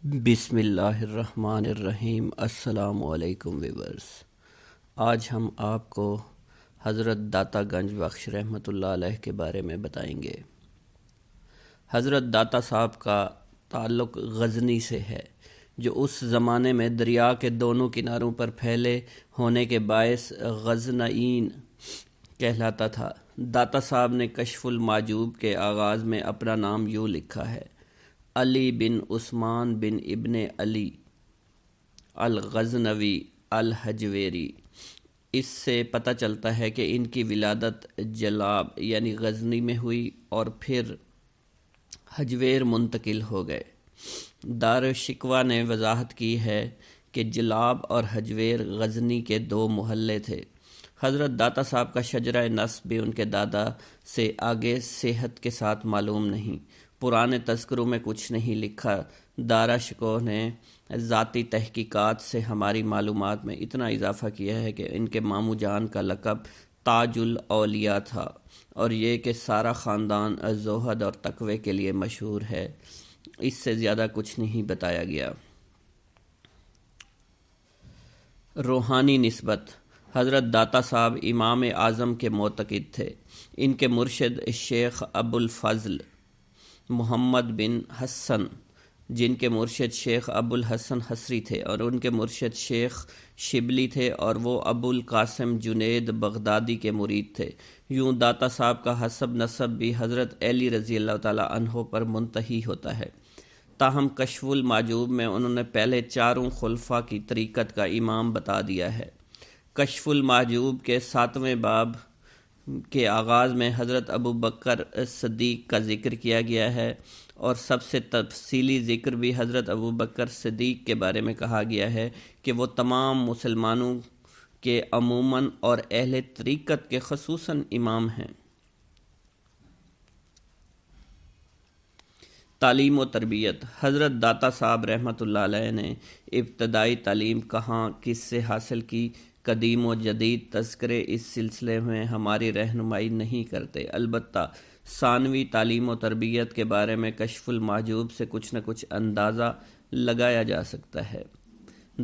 بسم اللہ الرحمن الرحیم۔ السلام علیکم ویورز۔ آج ہم آپ کو حضرت داتا گنج بخش رحمۃ اللہ علیہ کے بارے میں بتائیں گے۔ حضرت داتا صاحب کا تعلق غزنی سے ہے، جو اس زمانے میں دریا کے دونوں کناروں پر پھیلے ہونے کے باعث غزنئین کہلاتا تھا۔ داتا صاحب نے کشف المحجوب کے آغاز میں اپنا نام یوں لکھا ہے: علی بن عثمان بن ابن علی الغزنوی الحجویری۔ اس سے پتہ چلتا ہے کہ ان کی ولادت جلاب یعنی غزنی میں ہوئی اور پھر حجویر منتقل ہو گئے۔ دارالشکوہ نے وضاحت کی ہے کہ جلاب اور حجویر غزنی کے دو محلے تھے۔ حضرت داتا صاحب کا شجرہ نسب بھی ان کے دادا سے آگے صحت کے ساتھ معلوم نہیں۔ پرانے تذکروں میں کچھ نہیں لکھا۔ دارالشکوہ نے ذاتی تحقیقات سے ہماری معلومات میں اتنا اضافہ کیا ہے کہ ان کے ماموں جان کا لقب تاج الاولیاء تھا، اور یہ کہ سارا خاندان زہد اور تقوی کے لیے مشہور ہے۔ اس سے زیادہ کچھ نہیں بتایا گیا۔ روحانی نسبت: حضرت داتا صاحب امام اعظم کے معتقد تھے۔ ان کے مرشد شیخ ابو الفضل محمد بن حسن، جن کے مرشد شیخ ابو الحسن حصری تھے، اور ان کے مرشد شیخ شبلی تھے، اور وہ ابو القاسم جنید بغدادی کے مرید تھے۔ یوں داتا صاحب کا حسب نسب بھی حضرت علی رضی اللہ تعالیٰ عنہ پر منتہی ہوتا ہے۔ تاہم کشف المحجوب میں انہوں نے پہلے چاروں خلفاء کی طریقت کا امام بتا دیا ہے۔ کشف المحجوب کے 7ویں باب کے آغاز میں حضرت ابو بکر صدیق کا ذکر کیا گیا ہے، اور سب سے تفصیلی ذکر بھی حضرت ابو بکر صدیق کے بارے میں کہا گیا ہے کہ وہ تمام مسلمانوں کے عموماً اور اہل طریقت کے خصوصاً امام ہیں۔ تعلیم و تربیت: حضرت داتا صاحب رحمۃ اللہ علیہ نے ابتدائی تعلیم کہاں کس سے حاصل کی، قدیم و جدید تذکرے اس سلسلے میں ہماری رہنمائی نہیں کرتے۔ البتہ ثانوی تعلیم و تربیت کے بارے میں کشف المحجوب سے کچھ نہ کچھ اندازہ لگایا جا سکتا ہے۔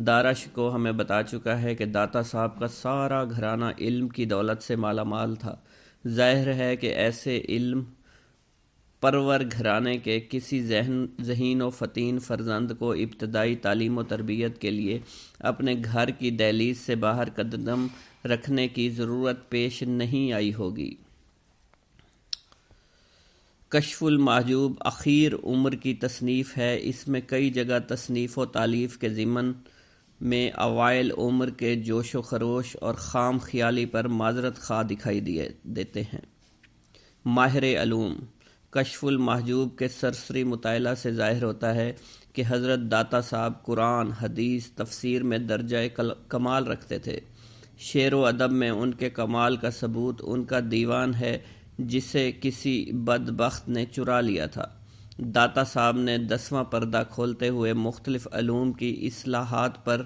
دارالشکوہ ہمیں بتا چکا ہے کہ داتا صاحب کا سارا گھرانہ علم کی دولت سے مالا مال تھا۔ ظاہر ہے کہ ایسے علم پرور گھرانے کے کسی ذہین و فطین فرزند کو ابتدائی تعلیم و تربیت کے لیے اپنے گھر کی دہلیز سے باہر قدم رکھنے کی ضرورت پیش نہیں آئی ہوگی۔ کشف المحجوب اخیر عمر کی تصنیف ہے۔ اس میں کئی جگہ تصنیف و تالیف کے ضمن میں اوائل عمر کے جوش و خروش اور خام خیالی پر معذرت خواہ دکھائی دیتے ہیں۔ ماہر علوم: کشف المحجوب کے سرسری مطالعہ سے ظاہر ہوتا ہے کہ حضرت داتا صاحب قرآن، حدیث، تفسیر میں درجہ کمال رکھتے تھے۔ شعر و ادب میں ان کے کمال کا ثبوت ان کا دیوان ہے، جسے کسی بدبخت نے چرا لیا تھا۔ داتا صاحب نے 10واں پردہ کھولتے ہوئے مختلف علوم کی اصطلاحات پر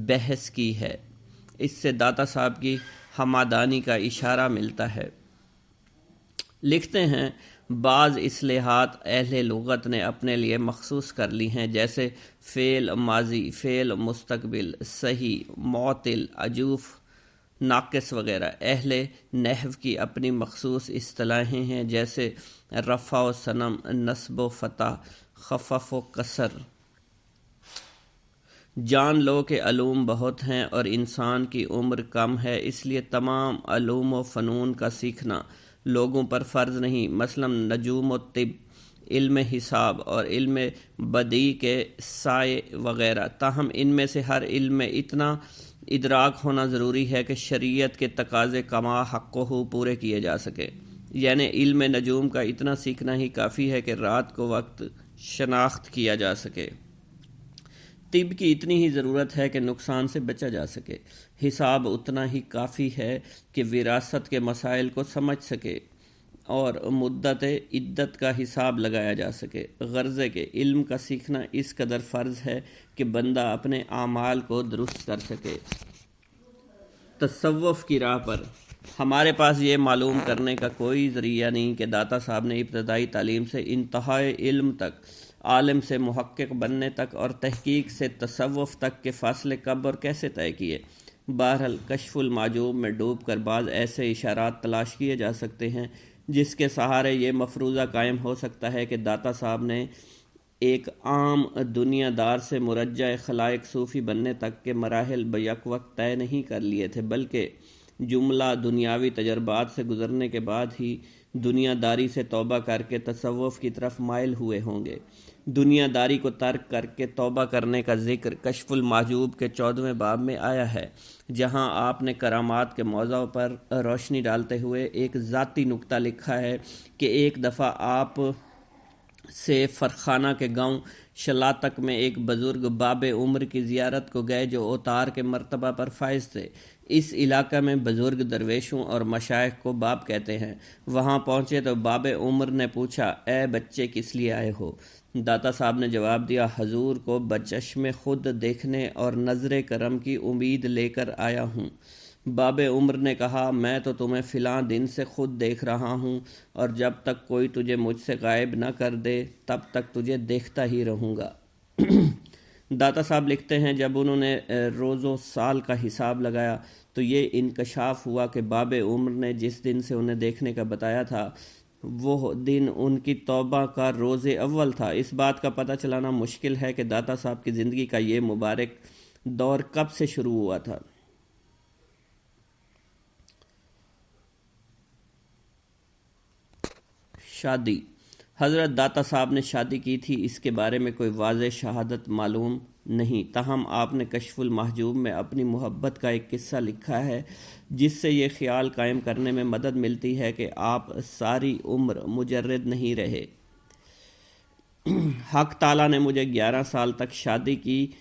بحث کی ہے۔ اس سے داتا صاحب کی ہمدانی کا اشارہ ملتا ہے۔ لکھتے ہیں: بعض اصطلاحات اہل لغت نے اپنے لیے مخصوص کر لی ہیں، جیسے فعل ماضی، فعل مستقبل، صحیح، معطل، عجوف، ناقص وغیرہ۔ اہل نحو کی اپنی مخصوص اصطلاحیں ہیں، جیسے رفع و صنم، نصب و فتح، خفف و کسر۔ جان لو کہ علوم بہت ہیں اور انسان کی عمر کم ہے، اس لیے تمام علوم و فنون کا سیکھنا لوگوں پر فرض نہیں۔ مثلا نجوم و طب، علم حساب اور علم بدیع کے سائے وغیرہ۔ تاہم ان میں سے ہر علم میں اتنا ادراک ہونا ضروری ہے کہ شریعت کے تقاضے کما حقہ پورے کیے جا سکے۔ یعنی علم نجوم کا اتنا سیکھنا ہی کافی ہے کہ رات کو وقت شناخت کیا جا سکے۔ طب کی اتنی ہی ضرورت ہے کہ نقصان سے بچا جا سکے۔ حساب اتنا ہی کافی ہے کہ وراثت کے مسائل کو سمجھ سکے اور مدت عدت کا حساب لگایا جا سکے۔ غرض کہ علم کا سیکھنا اس قدر فرض ہے کہ بندہ اپنے اعمال کو درست کر سکے۔ تصوف کی راہ پر ہمارے پاس یہ معلوم کرنے کا کوئی ذریعہ نہیں کہ داتا صاحب نے ابتدائی تعلیم سے انتہائی علم تک عالم سے محقق بننے تک اور تحقیق سے تصوف تک کے فاصلے کب اور کیسے طے کیے؟ بہرحال کشف المحجوب میں ڈوب کر بعض ایسے اشارات تلاش کیے جا سکتے ہیں جس کے سہارے یہ مفروضہ قائم ہو سکتا ہے کہ داتا صاحب نے ایک عام دنیا دار سے مرجع خلائق صوفی بننے تک کے مراحل بیک وقت طے نہیں کر لیے تھے، بلکہ جملہ دنیاوی تجربات سے گزرنے کے بعد ہی دنیا داری سے توبہ کر کے تصوف کی طرف مائل ہوئے ہوں گے۔ دنیا داری کو ترک کر کے توبہ کرنے کا ذکر کشف المحجوب کے 14ویں باب میں آیا ہے، جہاں آپ نے کرامات کے موضوع پر روشنی ڈالتے ہوئے ایک ذاتی نکتہ لکھا ہے کہ ایک دفعہ آپ سے فرخانہ کے گاؤں شلاتک میں ایک بزرگ باب عمر کی زیارت کو گئے جو اوتار کے مرتبہ پر فائز تھے۔ اس علاقہ میں بزرگ درویشوں اور مشائخ کو باب کہتے ہیں۔ وہاں پہنچے تو باب عمر نے پوچھا، اے بچے کس لیے آئے ہو؟ داتا صاحب نے جواب دیا، حضور کو بچشم خود دیکھنے اور نظر کرم کی امید لے کر آیا ہوں۔ باب عمر نے کہا، میں تو تمہیں فلاں دن سے خود دیکھ رہا ہوں اور جب تک کوئی تجھے مجھ سے غائب نہ کر دے تب تک تجھے دیکھتا ہی رہوں گا۔ داتا صاحب لکھتے ہیں، جب انہوں نے روز و سال کا حساب لگایا تو یہ انکشاف ہوا کہ باب عمر نے جس دن سے انہیں دیکھنے کا بتایا تھا وہ دن ان کی توبہ کا روز اول تھا۔ اس بات کا پتہ چلانا مشکل ہے کہ داتا صاحب کی زندگی کا یہ مبارک دور کب سے شروع ہوا تھا۔ شادی۔ حضرت داتا صاحب نے شادی کی تھی، اس کے بارے میں کوئی واضح شہادت معلوم نہیں، تاہم آپ نے کشف المحجوب میں اپنی محبت کا ایک قصہ لکھا ہے جس سے یہ خیال قائم کرنے میں مدد ملتی ہے کہ آپ ساری عمر مجرد نہیں رہے۔ حق تعالیٰ نے مجھے 11 سال تک شادی کی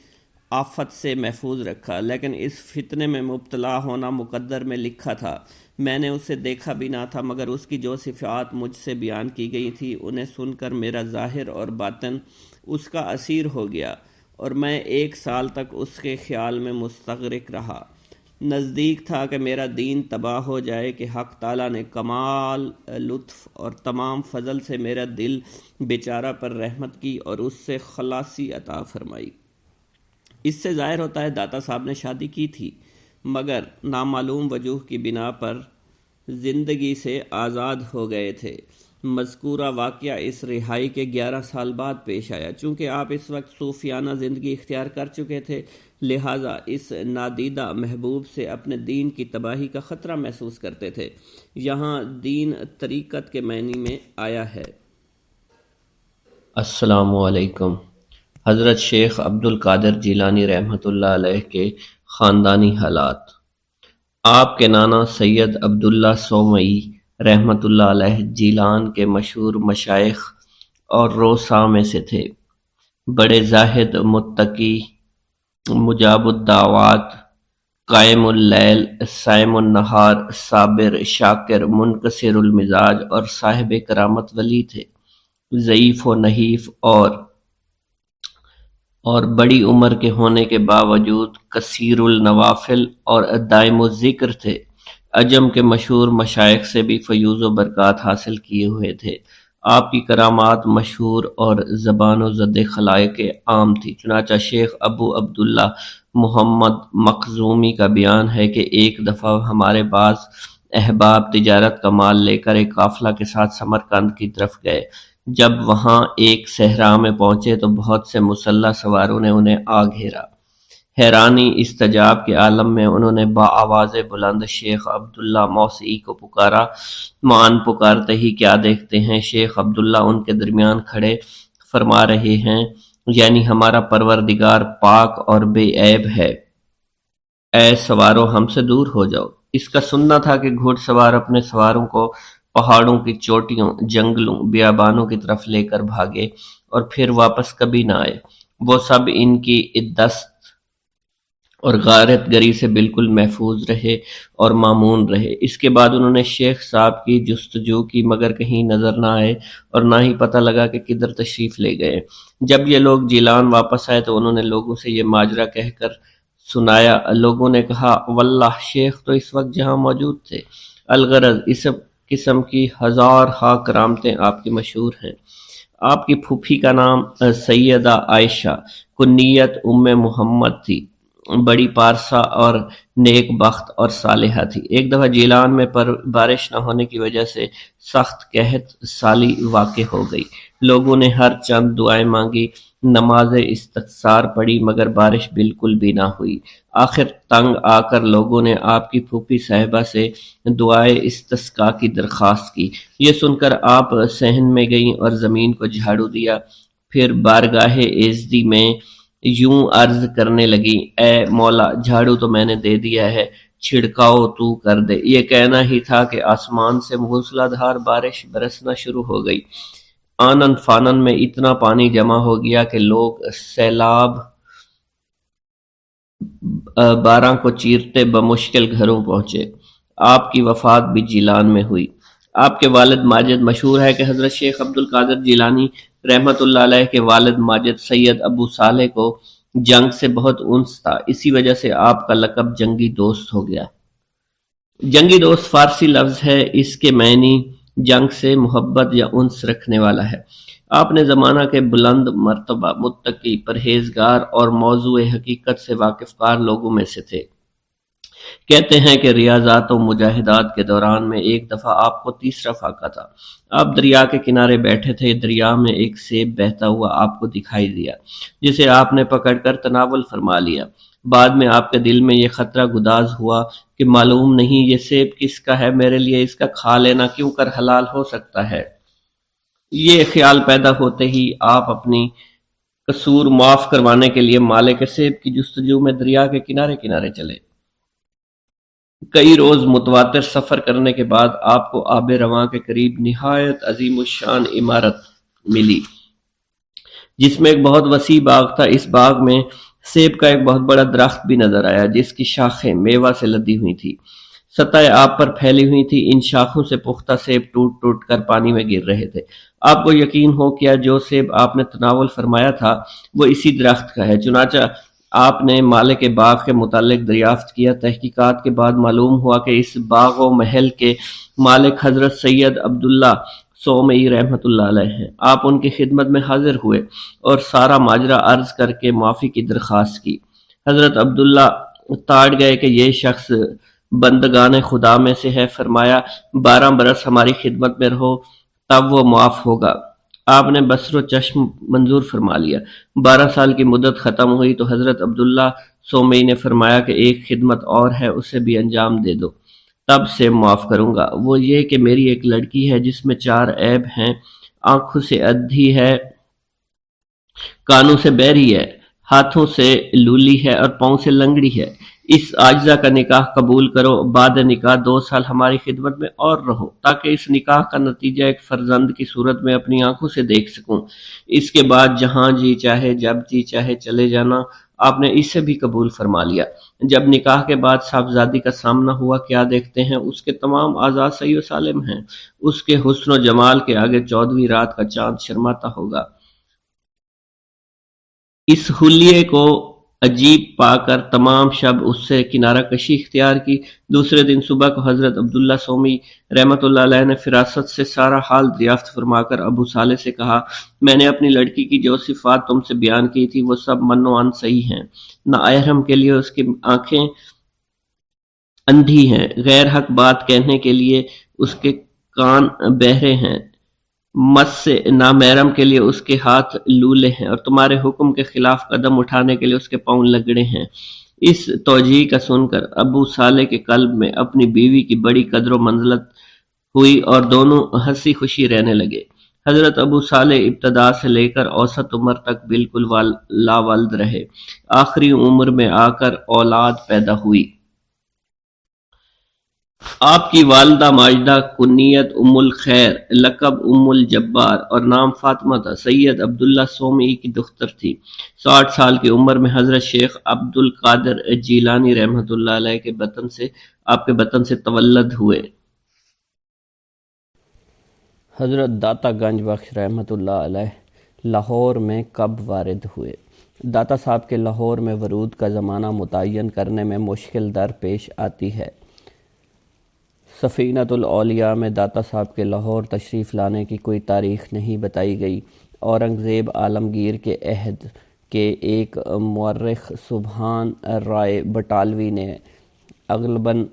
آفت سے محفوظ رکھا، لیکن اس فتنے میں مبتلا ہونا مقدر میں لکھا تھا۔ میں نے اسے دیکھا بھی نہ تھا، مگر اس کی جو صفات مجھ سے بیان کی گئی تھی انہیں سن کر میرا ظاہر اور باطن اس کا اسیر ہو گیا اور میں 1 سال تک اس کے خیال میں مستغرق رہا۔ نزدیک تھا کہ میرا دین تباہ ہو جائے کہ حق تعالیٰ نے کمال لطف اور تمام فضل سے میرا دل بیچارہ پر رحمت کی اور اس سے خلاصی عطا فرمائی۔ اس سے ظاہر ہوتا ہے داتا صاحب نے شادی کی تھی، مگر نامعلوم وجوہ کی بنا پر زندگی سے آزاد ہو گئے تھے۔ مذکورہ واقعہ اس رہائی کے 11 سال بعد پیش آیا۔ چونکہ آپ اس وقت صوفیانہ زندگی اختیار کر چکے تھے، لہٰذا اس نادیدہ محبوب سے اپنے دین کی تباہی کا خطرہ محسوس کرتے تھے۔ یہاں دین طریقت کے معنی میں آیا ہے۔ السلام علیکم۔ حضرت شیخ عبد القادر جیلانی رحمۃ اللہ علیہ کے خاندانی حالات۔ آپ کے نانا سید عبداللہ سومئی رحمۃ اللہ علیہ جیلان کے مشہور مشائخ اور روسا میں سے تھے۔ بڑے زاہد، متقی، مجاب الدعوات، قائم اللیل، صائم النہار، صابر، شاکر، منکسر المزاج اور صاحب کرامت ولی تھے۔ ضعیف و نحیف اور بڑی عمر کے ہونے کے باوجود کثیر النوافل اور دائم الذکر تھے۔ عجم کے مشہور مشائخ سے بھی فیوض و برکات حاصل کیے ہوئے تھے۔ آپ کی کرامات مشہور اور زبان و زد خلائق عام تھی۔ چنانچہ شیخ ابو عبداللہ محمد مخزومی کا بیان ہے کہ ایک دفعہ ہمارے بعض احباب تجارت کا مال لے کر ایک قافلہ کے ساتھ سمرقند کی طرف گئے۔ جب وہاں ایک صحرا میں پہنچے تو بہت سے مسلح سواروں نے انہیں آ گھیرا۔ حیرانی استعجاب کے عالم میں انہوں نے بآواز بلند شیخ عبداللہ موسعی کو پکارا۔ مان پکارتے ہی کیا دیکھتے ہیں، شیخ عبداللہ ان کے درمیان کھڑے فرما رہے ہیں، یعنی ہمارا پروردگار پاک اور بے عیب ہے، اے سوارو ہم سے دور ہو جاؤ۔ اس کا سننا تھا کہ گھوڑ سوار اپنے سواروں کو پہاڑوں کی چوٹیوں، جنگلوں، بیابانوں کی طرف لے کر بھاگے اور پھر واپس کبھی نہ آئے۔ وہ سب ان کی دست اور غارت گری سے بالکل محفوظ رہے اور مامون رہے۔ اس کے بعد انہوں نے شیخ صاحب کی جستجو کی، مگر کہیں نظر نہ آئے اور نہ ہی پتہ لگا کہ کدھر تشریف لے گئے۔ جب یہ لوگ جیلان واپس آئے تو انہوں نے لوگوں سے یہ ماجرا کہہ کر سنایا۔ لوگوں نے کہا، واللہ شیخ تو اس وقت جہاں موجود تھے۔ الغرض اس قسم کی ہزار ہا کرامتیں آپ کی مشہور ہیں۔ آپ کی پھوپھی کا نام سیدہ عائشہ کنیت ام محمد تھی، بڑی پارسا اور نیک بخت اور صالحہ تھی۔ ایک دفعہ جیلان میں بارش نہ ہونے کی وجہ سے سخت قحط سالی واقع ہو گئی۔ لوگوں نے ہر چند دعائیں مانگی، نماز استخسار پڑھی، مگر بارش بالکل بھی نہ ہوئی۔ آخر تنگ آ کر لوگوں نے آپ کی پھوپھی صاحبہ سے دعائے استسقاء کی درخواست کی۔ یہ سن کر آپ صحن میں گئیں اور زمین کو جھاڑو دیا، پھر بارگاہ ایزدی میں یوں عرض کرنے لگی: اے مولا، جھاڑو تو میں نے دے دیا ہے، چھڑکاؤ تو کر دے۔ یہ کہنا ہی تھا کہ آسمان سے موسلا دھار بارش برسنا شروع ہو گئی۔ آنن فانن میں اتنا پانی جمع ہو گیا کہ لوگ سیلاب باراں کو چیرتے بمشکل گھروں پہنچے۔ آپ کی وفات بھی جیلان میں ہوئی۔ آپ کے والد ماجد، مشہور ہے کہ حضرت شیخ عبد القادر جیلانی رحمۃ اللہ علیہ کے والد ماجد سید ابو صالح کو جنگ سے بہت انس تھا، اسی وجہ سے آپ کا لقب جنگی دوست ہو گیا۔ جنگی دوست فارسی لفظ ہے، اس کے معنی جنگ سے محبت یا انس رکھنے والا ہے۔ آپ نے زمانہ کے بلند مرتبہ، متقی، پرہیزگار اور موضوع حقیقت سے واقف کار لوگوں میں سے تھے۔ کہتے ہیں کہ ریاضات و مجاہدات کے دوران میں ایک دفعہ آپ کو تیسرا فاقہ تھا۔ آپ دریا کے کنارے بیٹھے تھے، دریا میں ایک سیب بہتا ہوا آپ کو دکھائی دیا، جسے آپ نے پکڑ کر تناول فرما لیا۔ بعد میں آپ کے دل میں یہ خطرہ گداز ہوا کہ معلوم نہیں یہ سیب کس کا ہے، میرے لیے اس کا کھا لینا کیوں کر حلال ہو سکتا ہے۔ یہ خیال پیدا ہوتے ہی آپ اپنی قصور معاف کروانے کے لیے مالک سیب کی جستجو میں دریا کے کنارے کنارے چلے۔ کئی روز متواتر سفر کرنے کے بعد آپ کو آب رواں کے قریب نہایت عظیم الشان عمارت ملی، جس میں ایک بہت وسیع باغ تھا۔ اس باغ میں سیب کا ایک بہت بڑا درخت بھی نظر آیا، جس کی شاخیں میوہ سے لدی ہوئی تھی، سطح آب پر پھیلی ہوئی تھی۔ ان شاخوں سے پختہ سیب ٹوٹ ٹوٹ کر پانی میں گر رہے تھے۔ آپ کو یقین ہو کیا جو سیب آپ نے تناول فرمایا تھا وہ اسی درخت کا ہے۔ چنانچہ آپ نے مالک باغ کے متعلق دریافت کیا۔ تحقیقات کے بعد معلوم ہوا کہ اس باغ و محل کے مالک حضرت سید عبداللہ سومئی رحمۃ اللہ علیہ ہیں۔ آپ ان کی خدمت میں حاضر ہوئے اور سارا ماجرا عرض کر کے معافی کی درخواست کی۔ حضرت عبداللہ تاڑ گئے کہ یہ شخص بندگان خدا میں سے ہے۔ فرمایا 12 برس ہماری خدمت میں رہو تب وہ معاف ہوگا۔ آپ نے بصر و چشم منظور فرما لیا۔ 12 سال کی مدت ختم ہوئی تو حضرت عبداللہ سومئی نے فرمایا کہ ایک خدمت اور ہے، اسے بھی انجام دے دو، تب سے معاف کروں گا۔ وہ یہ کہ میری ایک لڑکی ہے جس میں 4 عیب ہیں: آنکھوں سے ادھی ہے، کانوں سے بہری ہے، ہاتھوں سے لولی ہے اور پاؤں سے لنگڑی ہے۔ اس عاجزہ کا نکاح قبول کرو، بعد نکاح 2 سال ہماری خدمت میں اور رہو، تاکہ اس نکاح کا نتیجہ ایک فرزند کی صورت میں اپنی آنکھوں سے دیکھ سکوں۔ اس کے بعد جہاں جی چاہے جب جی چاہے چلے جانا۔ آپ نے اسے بھی قبول فرما لیا۔ جب نکاح کے بعد صاحبزادی کا سامنا ہوا، کیا دیکھتے ہیں اس کے تمام اعضاء صحیح و سالم ہیں۔ اس کے حسن و جمال کے آگے 14ویں رات کا چاند شرماتا ہوگا۔ اس حلیے کو عجیب پا کر تمام شب اس سے کنارہ کشی اختیار کی۔ دوسرے دن صبح کو حضرت عبداللہ سومی رحمۃ اللہ علیہ نے فراست سے سارا حال دریافت فرما کر ابو صالح سے کہا: میں نے اپنی لڑکی کی جو صفات تم سے بیان کی تھی وہ سب من و عن صحیح ہیں۔ نااہرم کے لیے اس کی آنکھیں اندھی ہیں، غیر حق بات کہنے کے لیے اس کے کان بہرے ہیں، مس سے نامحرم کے لیے اس کے ہاتھ لولے ہیں، اور تمہارے حکم کے خلاف قدم اٹھانے کے لیے اس کے پاؤں لگڑے ہیں۔ اس توجیہ کا سن کر ابو صالح کے قلب میں اپنی بیوی کی بڑی قدر و منزلت ہوئی اور دونوں ہنسی خوشی رہنے لگے۔ حضرت ابو صالح ابتدا سے لے کر اوسط عمر تک بالکل لاولد رہے۔ آخری عمر میں آ کر اولاد پیدا ہوئی۔ آپ کی والدہ ماجدہ کنیت ام الخیر، لقب ام الجبار اور نام فاطمہ تھا، سید عبداللہ سومئی کی دختر تھی۔ 60 سال کی عمر میں حضرت شیخ عبد القادر جیلانی رحمۃ اللہ علیہ کے آپ کے بطن سے تولد ہوئے۔ حضرت داتا گنج بخش رحمۃ اللہ علیہ لاہور میں کب وارد ہوئے؟ داتا صاحب کے لاہور میں ورود کا زمانہ متعین کرنے میں مشکل در پیش آتی ہے۔ سفینۃ الاولیاء میں داتا صاحب کے لاہور تشریف لانے کی کوئی تاریخ نہیں بتائی گئی۔ اورنگزیب عالمگیر کے عہد کے ایک مورخ سبحان رائے بٹالوی نے غالباً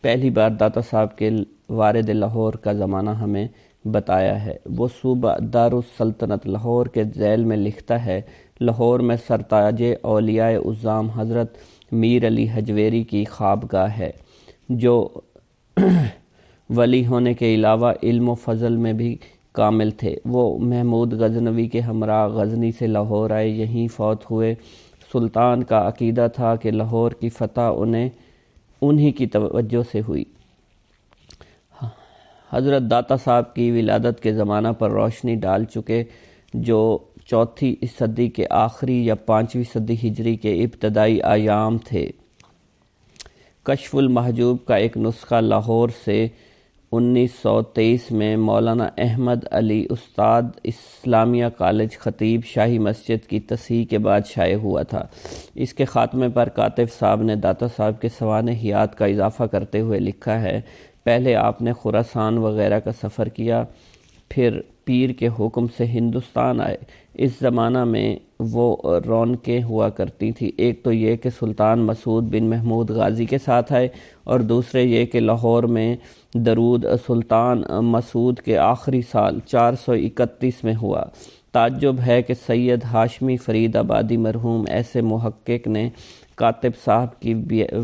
پہلی بار داتا صاحب کے وارد لاہور کا زمانہ ہمیں بتایا ہے۔ وہ صوبہ دارالسلطنت لاہور کے ذیل میں لکھتا ہے: لاہور میں سرتاج اولیاء اعظام حضرت میر علی حجویری کی خوابگاہ ہے، جو ولی ہونے کے علاوہ علم و فضل میں بھی کامل تھے۔ وہ محمود غزنوی کے ہمراہ غزنی سے لاہور آئے، یہیں فوت ہوئے۔ سلطان کا عقیدہ تھا کہ لاہور کی فتح انہی کی توجہ سے ہوئی۔ حضرت داتا صاحب کی ولادت کے زمانہ پر روشنی ڈال چکے، جو چوتھی صدی کے آخری یا 5ویں صدی ہجری کے ابتدائی ایام تھے۔ کشف المحجوب کا ایک نسخہ لاہور سے 1923 میں مولانا احمد علی استاد اسلامیہ کالج خطیب شاہی مسجد کی تصحیح کے بعد شائع ہوا تھا۔ اس کے خاتمے پر کاتب صاحب نے داتا صاحب کے سوانح حیات کا اضافہ کرتے ہوئے لکھا ہے: پہلے آپ نے خراسان وغیرہ کا سفر کیا، پھر پیر کے حکم سے ہندوستان آئے۔ اس زمانہ میں وہ رونقیں ہوا کرتی تھی، ایک تو یہ کہ سلطان مسعود بن محمود غازی کے ساتھ آئے، اور دوسرے یہ کہ لاہور میں درود سلطان مسعود کے آخری سال 431 میں ہوا۔ تعجب ہے کہ سید ہاشمی فرید آبادی مرحوم ایسے محقق نے کاتب صاحب کی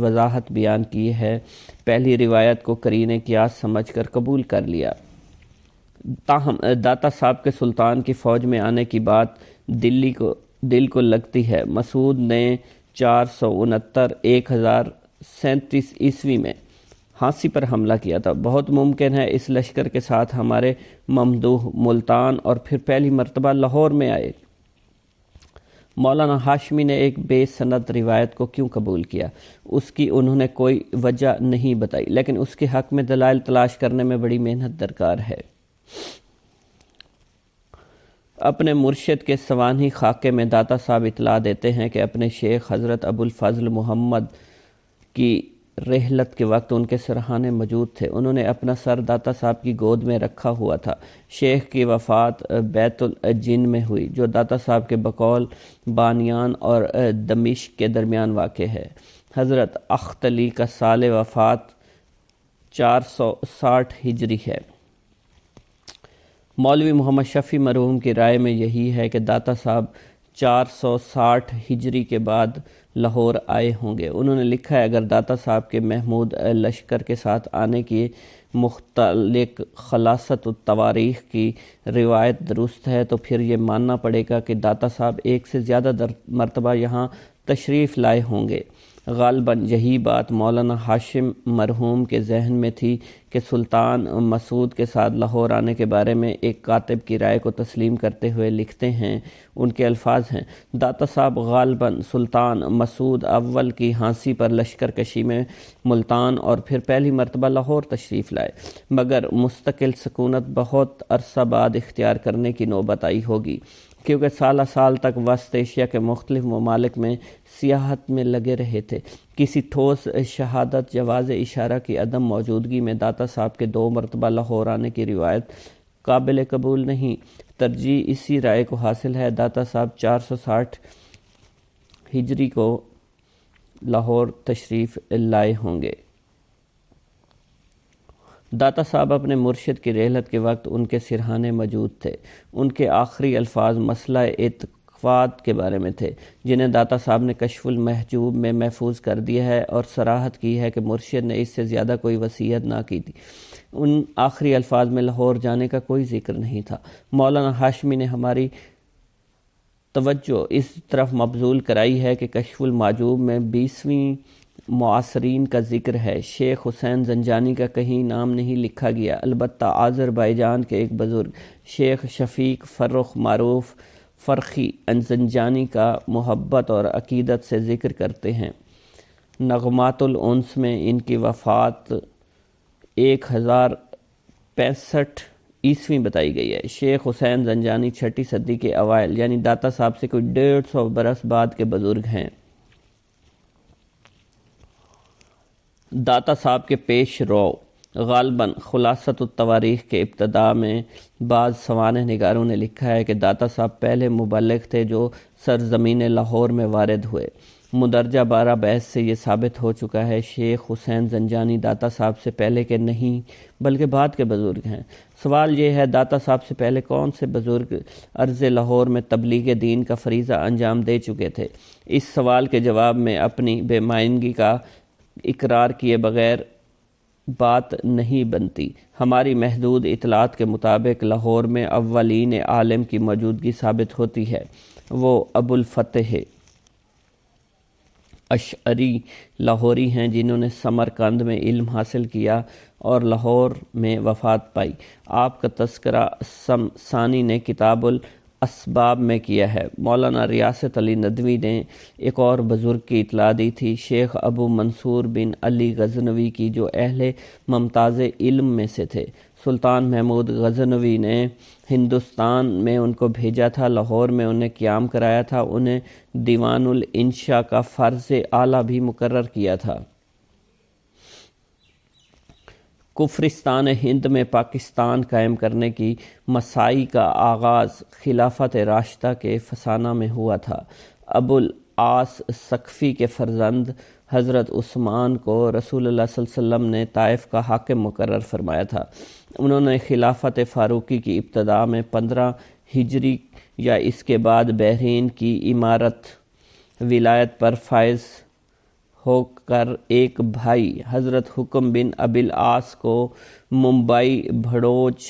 وضاحت بیان کی ہے، پہلی روایت کو قرینِ قیاس سمجھ کر قبول کر لیا۔ تاہم داتا صاحب کے سلطان کی فوج میں آنے کی بات دل کو لگتی ہے۔ مسعود نے 1037 عیسوی میں ہانسی پر حملہ کیا تھا۔ بہت ممکن ہے اس لشکر کے ساتھ ہمارے ممدوح ملتان اور پھر پہلی مرتبہ لاہور میں آئے۔ مولانا ہاشمی نے ایک بے سند روایت کو کیوں قبول کیا؟ اس کی انہوں نے کوئی وجہ نہیں بتائی، لیکن اس کے حق میں دلائل تلاش کرنے میں بڑی محنت درکار ہے۔ اپنے مرشد کے سوانحی خاکے میں داتا صاحب اطلاع دیتے ہیں کہ اپنے شیخ حضرت ابوالفضل محمد کی رحلت کے وقت ان کے سرہانے موجود تھے۔ انہوں نے اپنا سر داتا صاحب کی گود میں رکھا ہوا تھا۔ شیخ کی وفات بیت الجن میں ہوئی، جو داتا صاحب کے بقول بانیان اور دمشق کے درمیان واقع ہے۔ حضرت اخت علی کا سال وفات 460 ہجری ہے۔ مولوی محمد شفیع مرحوم کی رائے میں یہی ہے کہ داتا صاحب 460 ہجری کے بعد لاہور آئے ہوں گے۔ انہوں نے لکھا ہے: اگر داتا صاحب کے محمود لشکر کے ساتھ آنے کی مختلق خلاصت التواریخ کی روایت درست ہے، تو پھر یہ ماننا پڑے گا کہ داتا صاحب ایک سے زیادہ مرتبہ یہاں تشریف لائے ہوں گے۔ غالباً یہی بات مولانا ہاشم مرحوم کے ذہن میں تھی کہ سلطان مسعود کے ساتھ لاہور آنے کے بارے میں ایک کاتب کی رائے کو تسلیم کرتے ہوئے لکھتے ہیں۔ ان کے الفاظ ہیں: داتا صاحب غالباً سلطان مسعود اول کی ہانسی پر لشکر کشی میں ملتان اور پھر پہلی مرتبہ لاہور تشریف لائے، مگر مستقل سکونت بہت عرصہ بعد اختیار کرنے کی نوبت آئی ہوگی، کیونکہ سالہ سال تک وسط ایشیا کے مختلف ممالک میں سیاحت میں لگے رہے تھے۔ کسی ٹھوس شہادت جواز اشارہ کی عدم موجودگی میں داتا صاحب کے 2 مرتبہ لاہور آنے کی روایت قابل قبول نہیں۔ ترجیح اسی رائے کو حاصل ہے داتا صاحب 460 ہجری کو لاہور تشریف لائے ہوں گے۔ داتا صاحب اپنے مرشد کی رحلت کے وقت ان کے سرہانے موجود تھے۔ ان کے آخری الفاظ مسئلہ اعتقاد کے بارے میں تھے، جنہیں داتا صاحب نے کشف المحجوب میں محفوظ کر دیا ہے اور صراحت کی ہے کہ مرشد نے اس سے زیادہ کوئی وصیت نہ کی تھی۔ ان آخری الفاظ میں لاہور جانے کا کوئی ذکر نہیں تھا۔ مولانا ہاشمی نے ہماری توجہ اس طرف مبذول کرائی ہے کہ کشف المحجوب میں 20ویں معاصرین کا ذکر ہے۔ شیخ حسین زنجانی کا کہیں نام نہیں لکھا گیا، البتہ آذربائیجان کے ایک بزرگ شیخ شفیق فرخ معروف فرخی زنجانی کا محبت اور عقیدت سے ذکر کرتے ہیں۔ نغمات الانس میں ان کی وفات 1065 عیسوی بتائی گئی ہے۔ شیخ حسین زنجانی 6 صدی کے اوائل یعنی داتا صاحب سے کوئی 150 برس بعد کے بزرگ ہیں۔ داتا صاحب کے پیش رو غالباً خلاصۃ التواریخ کے ابتداء میں بعض سوانح نگاروں نے لکھا ہے کہ داتا صاحب پہلے مبلغ تھے جو سرزمین لاہور میں وارد ہوئے۔ مندرجہ 12 بحث سے یہ ثابت ہو چکا ہے شیخ حسین زنجانی داتا صاحب سے پہلے کے نہیں بلکہ بعد کے بزرگ ہیں۔ سوال یہ ہے داتا صاحب سے پہلے کون سے بزرگ عرض لاہور میں تبلیغ دین کا فریضہ انجام دے چکے تھے؟ اس سوال کے جواب میں اپنی بے معنی کا اقرار کیے بغیر بات نہیں بنتی۔ ہماری محدود اطلاعات کے مطابق لاہور میں اولین عالم کی موجودگی ثابت ہوتی ہے، وہ ابو الفتح اشعری لاہوری ہیں جنہوں نے سمرقند میں علم حاصل کیا اور لاہور میں وفات پائی۔ آپ کا تذکرہ ثانی نے کتاب الاسباب میں کیا ہے۔ مولانا ریاست علی ندوی نے ایک اور بزرگ کی اطلاع دی تھی، شیخ ابو منصور بن علی غزنوی کی، جو اہل ممتاز علم میں سے تھے۔ سلطان محمود غزنوی نے ہندوستان میں ان کو بھیجا تھا، لاہور میں انہیں قیام کرایا تھا، انہیں دیوان الانشاء کا فرض اعلیٰ بھی مقرر کیا تھا۔ کفرستان ہند میں پاکستان قائم کرنے کی مساعی کا آغاز خلافت راشدہ کے فسانہ میں ہوا تھا۔ ابو العاص سقفی کے فرزند حضرت عثمان کو رسول اللہ صلی اللہ علیہ وسلم نے طائف کا حاکم مقرر فرمایا تھا۔ انہوں نے خلافت فاروقی کی ابتداء میں 15 ہجری یا اس کے بعد بحرین کی امارت ولایت پر فائز ہو کر ایک بھائی حضرت حکم بن ابی العاص کو ممبئی بھڑوچ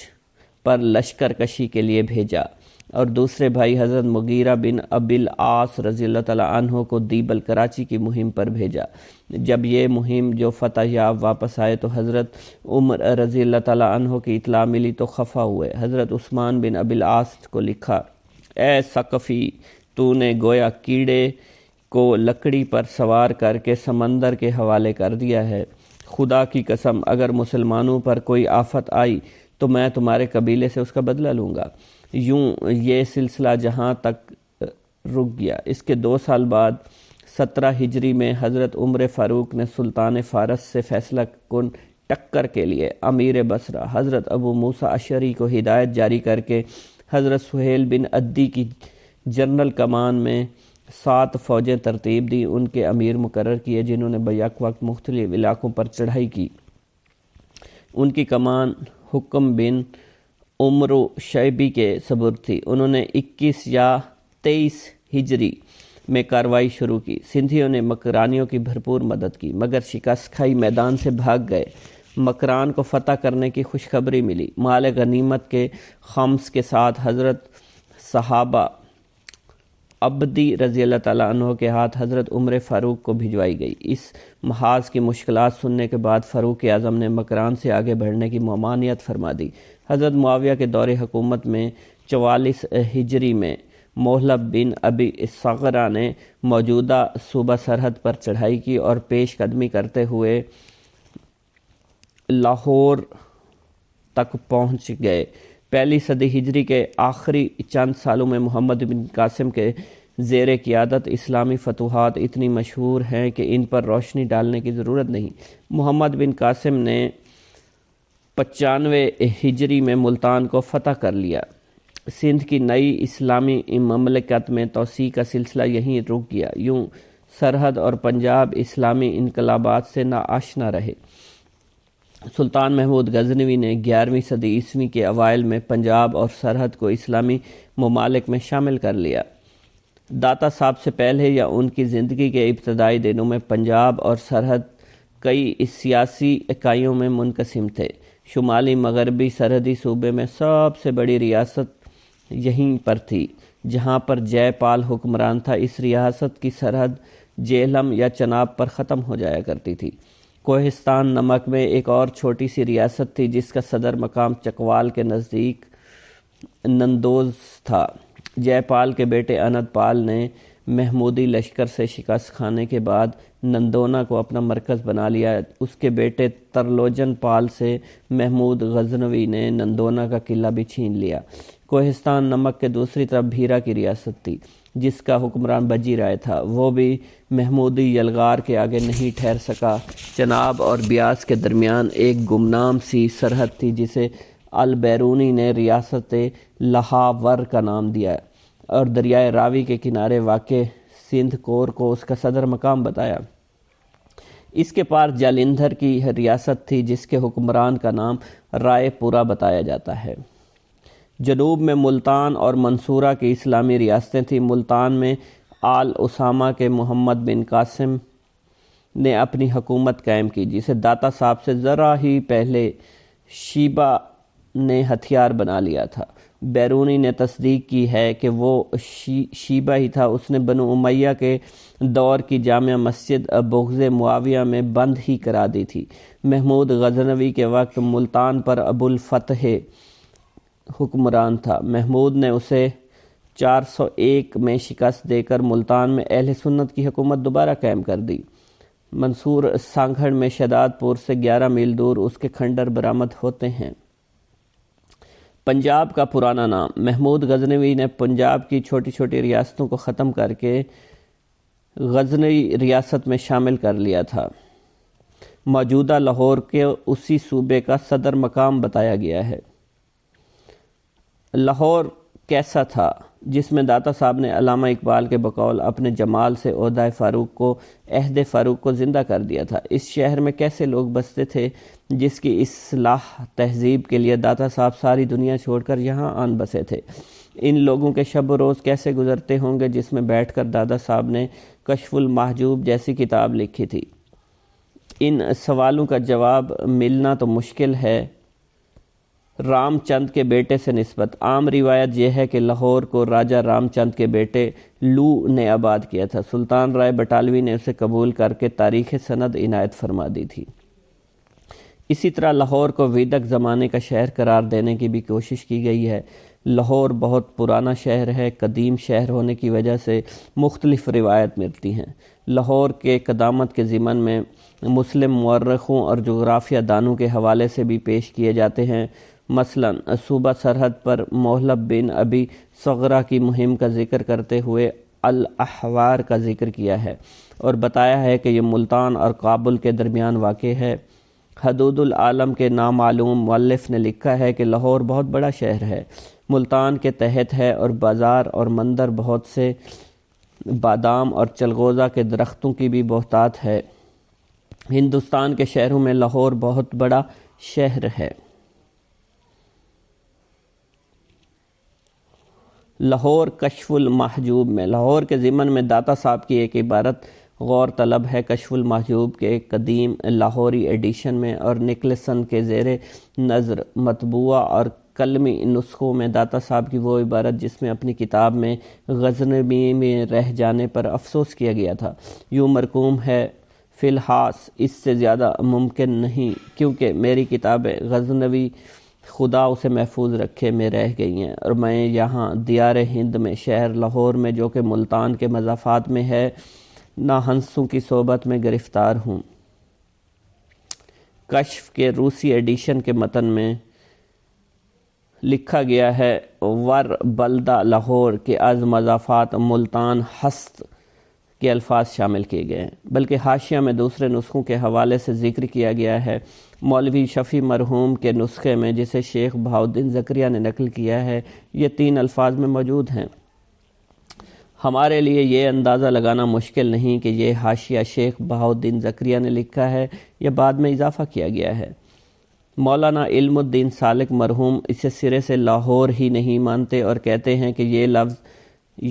پر لشکر کشی کے لیے بھیجا اور دوسرے بھائی حضرت مغیرہ بن ابی العاص رضی اللہ تعالیٰ عنہ کو دیبل کراچی کی مہم پر بھیجا۔ جب یہ مہم جو فتح یاب واپس آئے تو حضرت عمر رضی اللہ تعالیٰ عنہ کی اطلاع ملی تو خفا ہوئے۔ حضرت عثمان بن ابی العاص کو لکھا، اے ثقفی، تو نے گویا کیڑے کو لکڑی پر سوار کر کے سمندر کے حوالے کر دیا ہے۔ خدا کی قسم اگر مسلمانوں پر کوئی آفت آئی تو میں تمہارے قبیلے سے اس کا بدلہ لوں گا۔ یوں یہ سلسلہ جہاں تک رک گیا۔ اس کے 2 سال بعد 17 ہجری میں حضرت عمر فاروق نے سلطان فارس سے فیصلہ کن ٹکر کے لیے امیر بصرہ حضرت ابو موسیٰ اشعری کو ہدایت جاری کر کے حضرت سہیل بن عدی کی جنرل کمان میں 7 فوجیں ترتیب دی، ان کے امیر مقرر کیے جنہوں نے بیک وقت مختلف علاقوں پر چڑھائی کی۔ ان کی کمان حکم بن عمرو شیبی کے سپرد تھی۔ انہوں نے 21 یا 23 ہجری میں کارروائی شروع کی۔ سندھیوں نے مکرانیوں کی بھرپور مدد کی مگر شکست کھائی میدان سے بھاگ گئے۔ مکران کو فتح کرنے کی خوشخبری ملی۔ مال غنیمت کے خمس کے ساتھ حضرت صحابہ عبدی رضی اللہ تعالیٰ عنہ کے ہاتھ حضرت عمر فاروق کو بھجوائی گئی۔ اس محاذ کی مشکلات سننے کے بعد فاروق اعظم نے مکران سے آگے بڑھنے کی ممانعت فرما دی۔ حضرت معاویہ کے دور حکومت میں 44 ہجری میں محلب بن ابی صغرہ نے موجودہ صوبہ سرحد پر چڑھائی کی اور پیش قدمی کرتے ہوئے لاہور تک پہنچ گئے۔ پہلی صدی ہجری کے آخری چند سالوں میں محمد بن قاسم کے زیر قیادت اسلامی فتوحات اتنی مشہور ہیں کہ ان پر روشنی ڈالنے کی ضرورت نہیں۔ محمد بن قاسم نے 95 ہجری میں ملتان کو فتح کر لیا۔ سندھ کی نئی اسلامی مملکت میں توسیع کا سلسلہ یہیں رک گیا۔ یوں سرحد اور پنجاب اسلامی انقلابات سے ناآشنا رہے۔ سلطان محمود غزنوی نے 11ویں صدی عیسوی کے اوائل میں پنجاب اور سرحد کو اسلامی ممالک میں شامل کر لیا۔ داتا صاحب سے پہلے یا ان کی زندگی کے ابتدائی دنوں میں پنجاب اور سرحد کئی سیاسی اکائیوں میں منقسم تھے۔ شمالی مغربی سرحدی صوبے میں سب سے بڑی ریاست یہیں پر تھی جہاں پر جے پال حکمران تھا۔ اس ریاست کی سرحد جہلم یا چناب پر ختم ہو جایا کرتی تھی۔ کوہستان نمک میں ایک اور چھوٹی سی ریاست تھی جس کا صدر مقام چکوال کے نزدیک نندوز تھا۔ جے پال کے بیٹے اند پال نے محمودی لشکر سے شکست کھانے کے بعد نندونا کو اپنا مرکز بنا لیا۔ اس کے بیٹے ترلوچن پال سے محمود غزنوی نے نندونا کا قلعہ بھی چھین لیا۔ کوہستان نمک کے دوسری طرف بھیرا کی ریاست تھی جس کا حکمران بجی رائے تھا، وہ بھی محمودی یلغار کے آگے نہیں ٹھہر سکا۔ چناب اور بیاس کے درمیان ایک گمنام سی سرحد تھی جسے البیرونی نے ریاست لاہور کا نام دیا اور دریائے راوی کے کنارے واقع سندھ کور کو اس کا صدر مقام بتایا۔ اس کے پار جالندھر کی ریاست تھی جس کے حکمران کا نام رائے پورہ بتایا جاتا ہے۔ جنوب میں ملتان اور منصورہ کی اسلامی ریاستیں تھیں۔ ملتان میں آل اسامہ کے محمد بن قاسم نے اپنی حکومت قائم کی جسے داتا صاحب سے ذرا ہی پہلے شیبہ نے ہتھیار بنا لیا تھا۔ بیرونی نے تصدیق کی ہے کہ وہ شیبہ ہی تھا۔ اس نے بنو امیہ کے دور کی جامع مسجد بغض معاویہ میں بند ہی کرا دی تھی۔ محمود غزنوی کے وقت ملتان پر ابو الفتح حکمران تھا۔ محمود نے اسے 401 میں شکست دے کر ملتان میں اہل سنت کی حکومت دوبارہ قائم کر دی۔ منصور سانگھڑ میں شداد پور سے 11 میل دور اس کے کھنڈر برآمد ہوتے ہیں۔ پنجاب کا پرانا نام۔ محمود غزنوی نے پنجاب کی چھوٹی چھوٹی ریاستوں کو ختم کر کے غزنوی ریاست میں شامل کر لیا تھا۔ موجودہ لاہور کے اسی صوبے کا صدر مقام بتایا گیا ہے۔ لاہور کیسا تھا جس میں داتا صاحب نے علامہ اقبال کے بقول اپنے جمال سے عہدہ عہد فاروق کو زندہ کر دیا تھا؟ اس شہر میں کیسے لوگ بستے تھے جس کی اصلاح تہذیب کے لیے داتا صاحب ساری دنیا چھوڑ کر یہاں آن بسے تھے؟ ان لوگوں کے شب و روز کیسے گزرتے ہوں گے جس میں بیٹھ کر دادا صاحب نے کشف المحجوب جیسی کتاب لکھی تھی؟ ان سوالوں کا جواب ملنا تو مشکل ہے۔ رام چند کے بیٹے سے نسبت۔ عام روایت یہ ہے کہ لاہور کو راجہ رام چند کے بیٹے لو نے آباد کیا تھا۔ سلطان رائے بٹالوی نے اسے قبول کر کے تاریخ سند عنایت فرما دی تھی۔ اسی طرح لاہور کو ویدک زمانے کا شہر قرار دینے کی بھی کوشش کی گئی ہے۔ لاہور بہت پرانا شہر ہے۔ قدیم شہر ہونے کی وجہ سے مختلف روایت ملتی ہیں۔ لاہور کے قدامت کے ضمن میں مسلم مورخوں اور جغرافیہ دانوں کے حوالے سے بھی پیش کیے جاتے ہیں۔ مثلاً صوبہ سرحد پر محلب بن ابی صغرہ کی مہم کا ذکر کرتے ہوئے الاحوار کا ذکر کیا ہے اور بتایا ہے کہ یہ ملتان اور کابل کے درمیان واقع ہے۔ حدود العالم کے نامعلوم مؤلف نے لکھا ہے کہ لاہور بہت بڑا شہر ہے، ملتان کے تحت ہے اور بازار اور مندر بہت سے بادام اور چلغوزہ کے درختوں کی بھی بہتات ہے۔ ہندوستان کے شہروں میں لاہور بہت بڑا شہر ہے۔ لاہور کشف المحجوب میں۔ لاہور کے ضمن میں داتا صاحب کی ایک عبارت غور طلب ہے۔ کشف المحجوب کے قدیم لاہوری ایڈیشن میں اور نکلسن کے زیر نظر مطبوعہ اور قلمی نسخوں میں داتا صاحب کی وہ عبارت جس میں اپنی کتاب میں غزنوی میں رہ جانے پر افسوس کیا گیا تھا یوں مرقوم ہے: فی الحاص اس سے زیادہ ممکن نہیں کیونکہ میری کتاب غزنوی خدا اسے محفوظ رکھے میں رہ گئی ہیں اور میں یہاں دیار ہند میں شہر لاہور میں جو کہ ملتان کے مضافات میں ہے ناہنسوں کی صحبت میں گرفتار ہوں۔ کشف کے روسی ایڈیشن کے متن میں لکھا گیا ہے ور بلدہ لاہور کے از مضافات ملتان ہست کے الفاظ شامل کیے گئے ہیں، بلکہ حاشیہ میں دوسرے نسخوں کے حوالے سے ذکر کیا گیا ہے۔ مولوی شفیع مرحوم کے نسخے میں جسے شیخ بہاؤالدین زکریا نے نقل کیا ہے یہ 3 الفاظ میں موجود ہیں۔ ہمارے لیے یہ اندازہ لگانا مشکل نہیں کہ یہ حاشیہ شیخ بہاؤالدین زکریا نے لکھا ہے یا بعد میں اضافہ کیا گیا ہے۔ مولانا علم الدین سالک مرحوم اسے سرے سے لاہور ہی نہیں مانتے اور کہتے ہیں کہ یہ لفظ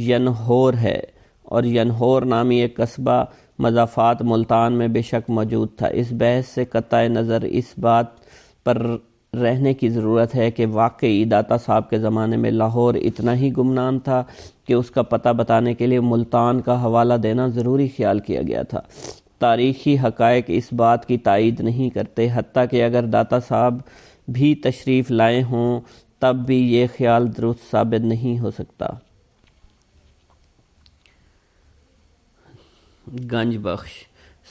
ینہور ہے اور ینہور نامی ایک قصبہ مضافات ملتان میں بے شک موجود تھا۔ اس بحث سے قطع نظر اس بات پر رہنے کی ضرورت ہے کہ واقعی داتا صاحب کے زمانے میں لاہور اتنا ہی گمنام تھا کہ اس کا پتہ بتانے کے لیے ملتان کا حوالہ دینا ضروری خیال کیا گیا تھا۔ تاریخی حقائق اس بات کی تائید نہیں کرتے، حتیٰ کہ اگر داتا صاحب بھی تشریف لائے ہوں تب بھی یہ خیال درست ثابت نہیں ہو سکتا۔ گنج بخش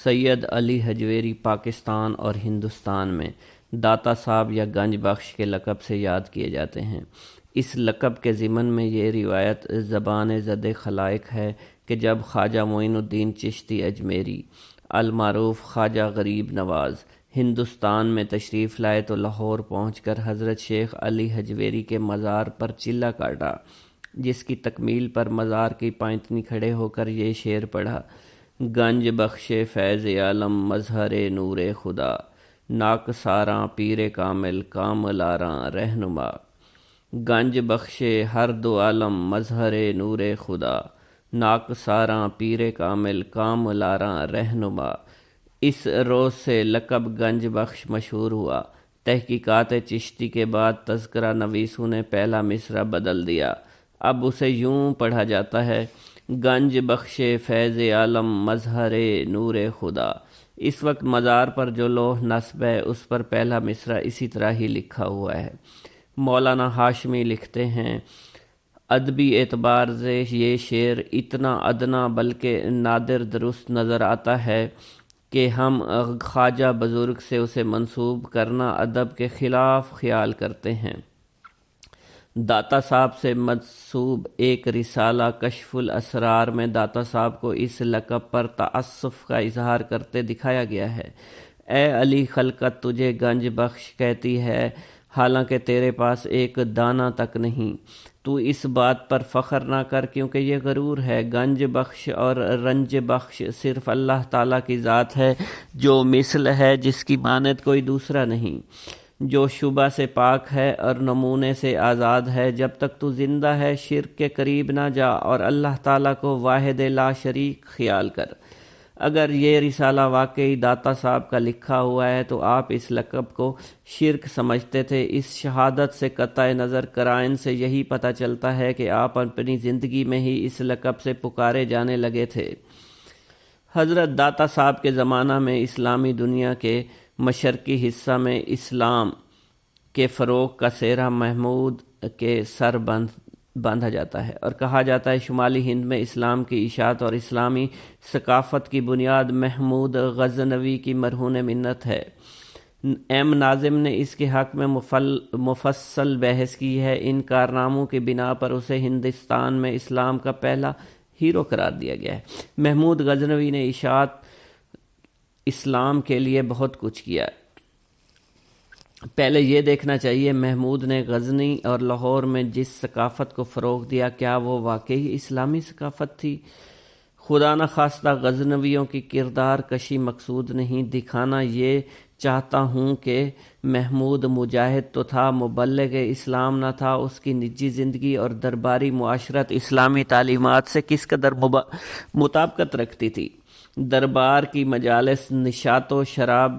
سید علی حجویری پاکستان اور ہندوستان میں داتا صاحب یا گنج بخش کے لقب سے یاد کیے جاتے ہیں۔ اس لقب کے ضمن میں یہ روایت زبان زد خلائق ہے کہ جب خواجہ معین الدین چشتی اجمیری المعروف خواجہ غریب نواز ہندوستان میں تشریف لائے تو لاہور پہنچ کر حضرت شیخ علی حجویری کے مزار پر چلہ کاٹا، جس کی تکمیل پر مزار کی پائنتنی کھڑے ہو کر یہ شعر پڑھا: گنج بخش فیض عالم مظہر نور خدا، ناکساراں پیر کامل کامل آراں رہنما۔ گنج بخش ہر دو عالم مظہر نور خدا، ناکساراں پیر کامل کامل آراں رہنما۔ اس روز سے لقب گنج بخش مشہور ہوا۔ تحقیقات چشتی کے بعد تذکرہ نویسوں نے پہلا مصرع بدل دیا، اب اسے یوں پڑھا جاتا ہے: گنج بخش فیض عالم مظہر نور خدا۔ اس وقت مزار پر جو لوح نصب ہے اس پر پہلا مصرع اسی طرح ہی لکھا ہوا ہے۔ مولانا ہاشمی لکھتے ہیں: ادبی اعتبار سے یہ شعر اتنا ادنا بلکہ نادر درست نظر آتا ہے کہ ہم خواجہ بزرگ سے اسے منسوب کرنا ادب کے خلاف خیال کرتے ہیں۔ داتا صاحب سے منسوب ایک رسالہ کشف الاسرار میں داتا صاحب کو اس لقب پر تعسف کا اظہار کرتے دکھایا گیا ہے: اے علی خلقت تجھے گنج بخش کہتی ہے، حالانکہ تیرے پاس ایک دانہ تک نہیں۔ تو اس بات پر فخر نہ کر کیونکہ یہ غرور ہے۔ گنج بخش اور رنج بخش صرف اللہ تعالیٰ کی ذات ہے، جو مثل ہے، جس کی مانند کوئی دوسرا نہیں، جو شبہ سے پاک ہے اور نمونے سے آزاد ہے۔ جب تک تو زندہ ہے شرک کے قریب نہ جا اور اللہ تعالیٰ کو واحد لا شریک خیال کر۔ اگر یہ رسالہ واقعی داتا صاحب کا لکھا ہوا ہے تو آپ اس لقب کو شرک سمجھتے تھے۔ اس شہادت سے قطع نظر قرائن سے یہی پتہ چلتا ہے کہ آپ اپنی زندگی میں ہی اس لقب سے پکارے جانے لگے تھے۔ حضرت داتا صاحب کے زمانہ میں اسلامی دنیا کے مشرقی حصہ میں اسلام کے فروغ کا سہرا محمود کے سر باندھا جاتا ہے اور کہا جاتا ہے شمالی ہند میں اسلام کی اشاعت اور اسلامی ثقافت کی بنیاد محمود غزنوی کی مرہون منت ہے۔ ایم ناظم نے اس کے حق میں مفصل بحث کی ہے۔ ان کارناموں کی بنا پر اسے ہندوستان میں اسلام کا پہلا ہیرو قرار دیا گیا ہے۔ محمود غزنوی نے اشاعت اسلام کے لیے بہت کچھ کیا۔ پہلے یہ دیکھنا چاہیے محمود نے غزنی اور لاہور میں جس ثقافت کو فروغ دیا کیا وہ واقعی اسلامی ثقافت تھی؟ خدا نخواستہ غزنویوں کی کردار کشی مقصود نہیں، دکھانا یہ چاہتا ہوں کہ محمود مجاہد تو تھا، مبلغ اسلام نہ تھا۔ اس کی نجی زندگی اور درباری معاشرت اسلامی تعلیمات سے کس قدر مطابقت رکھتی تھی۔ دربار کی مجالس نشاط و شراب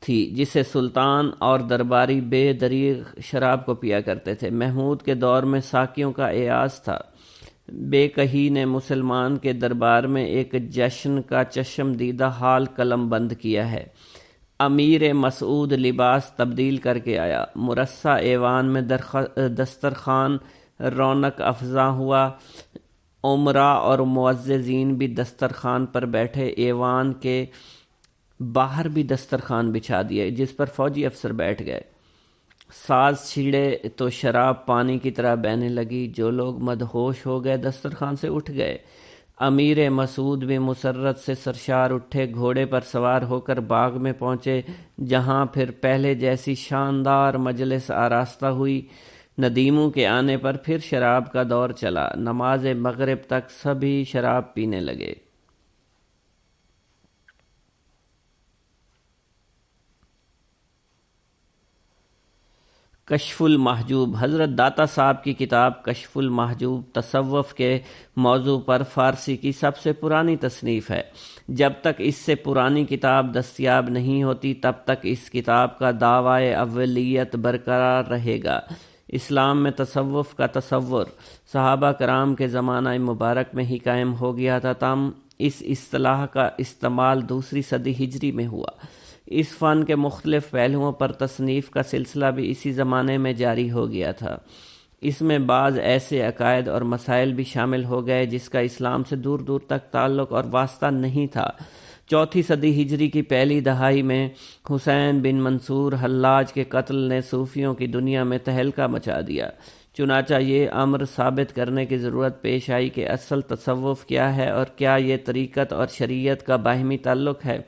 تھی جسے سلطان اور درباری بے دریغ شراب کو پیا کرتے تھے۔ محمود کے دور میں ساقیوں کا ایاز تھا۔ بے کہی نے مسلمان کے دربار میں ایک جشن کا چشمدیدہ حال قلم بند کیا ہے۔ امیر مسعود لباس تبدیل کر کے آیا، مرصع ایوان میں دسترخوان رونق افزا ہوا، امراء اور معززین بھی دسترخوان پر بیٹھے، ایوان کے باہر بھی دسترخوان بچھا دیے جس پر فوجی افسر بیٹھ گئے۔ ساز چھڑے تو شراب پانی کی طرح بہنے لگی، جو لوگ مدہوش ہو گئے دسترخوان سے اٹھ گئے۔ امیر مسعود بھی مسرت سے سرشار اٹھے، گھوڑے پر سوار ہو کر باغ میں پہنچے، جہاں پھر پہلے جیسی شاندار مجلس آراستہ ہوئی۔ ندیموں کے آنے پر پھر شراب کا دور چلا، نماز مغرب تک سبھی شراب پینے لگے۔ کشف المحجوب۔ حضرت داتا صاحب کی کتاب کشف المحجوب تصوف کے موضوع پر فارسی کی سب سے پرانی تصنیف ہے۔ جب تک اس سے پرانی کتاب دستیاب نہیں ہوتی تب تک اس کتاب کا دعویٰ اولیت برقرار رہے گا۔ اسلام میں تصوف کا تصور صحابہ کرام کے زمانہ مبارک میں ہی قائم ہو گیا تھا، تاہم اس اصطلاح کا استعمال دوسری صدی ہجری میں ہوا۔ اس فن کے مختلف پہلوؤں پر تصنیف کا سلسلہ بھی اسی زمانے میں جاری ہو گیا تھا۔ اس میں بعض ایسے عقائد اور مسائل بھی شامل ہو گئے جس کا اسلام سے دور دور تک تعلق اور واسطہ نہیں تھا۔ 4 صدی ہجری کی پہلی دہائی میں حسین بن منصور حلاج کے قتل نے صوفیوں کی دنیا میں تہلکہ مچا دیا۔ چنانچہ یہ امر ثابت کرنے کی ضرورت پیش آئی کہ اصل تصوف کیا ہے اور کیا یہ طریقت اور شریعت کا باہمی تعلق ہے۔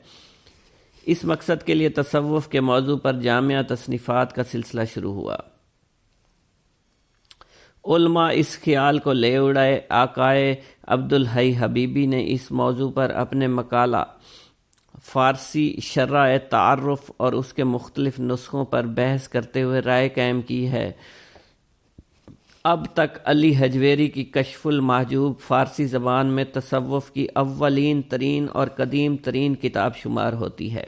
اس مقصد کے لیے تصوف کے موضوع پر جامع تصنیفات کا سلسلہ شروع ہوا۔ علماء اس خیال کو لے اڑائے۔ آقائے عبدالحی حبیبی نے اس موضوع پر اپنے مقالہ فارسی شرح تعارف اور اس کے مختلف نسخوں پر بحث کرتے ہوئے رائے قائم کی ہے۔ اب تک علی حجویری کی کشف المحجوب فارسی زبان میں تصوف کی اولین ترین اور قدیم ترین کتاب شمار ہوتی ہے۔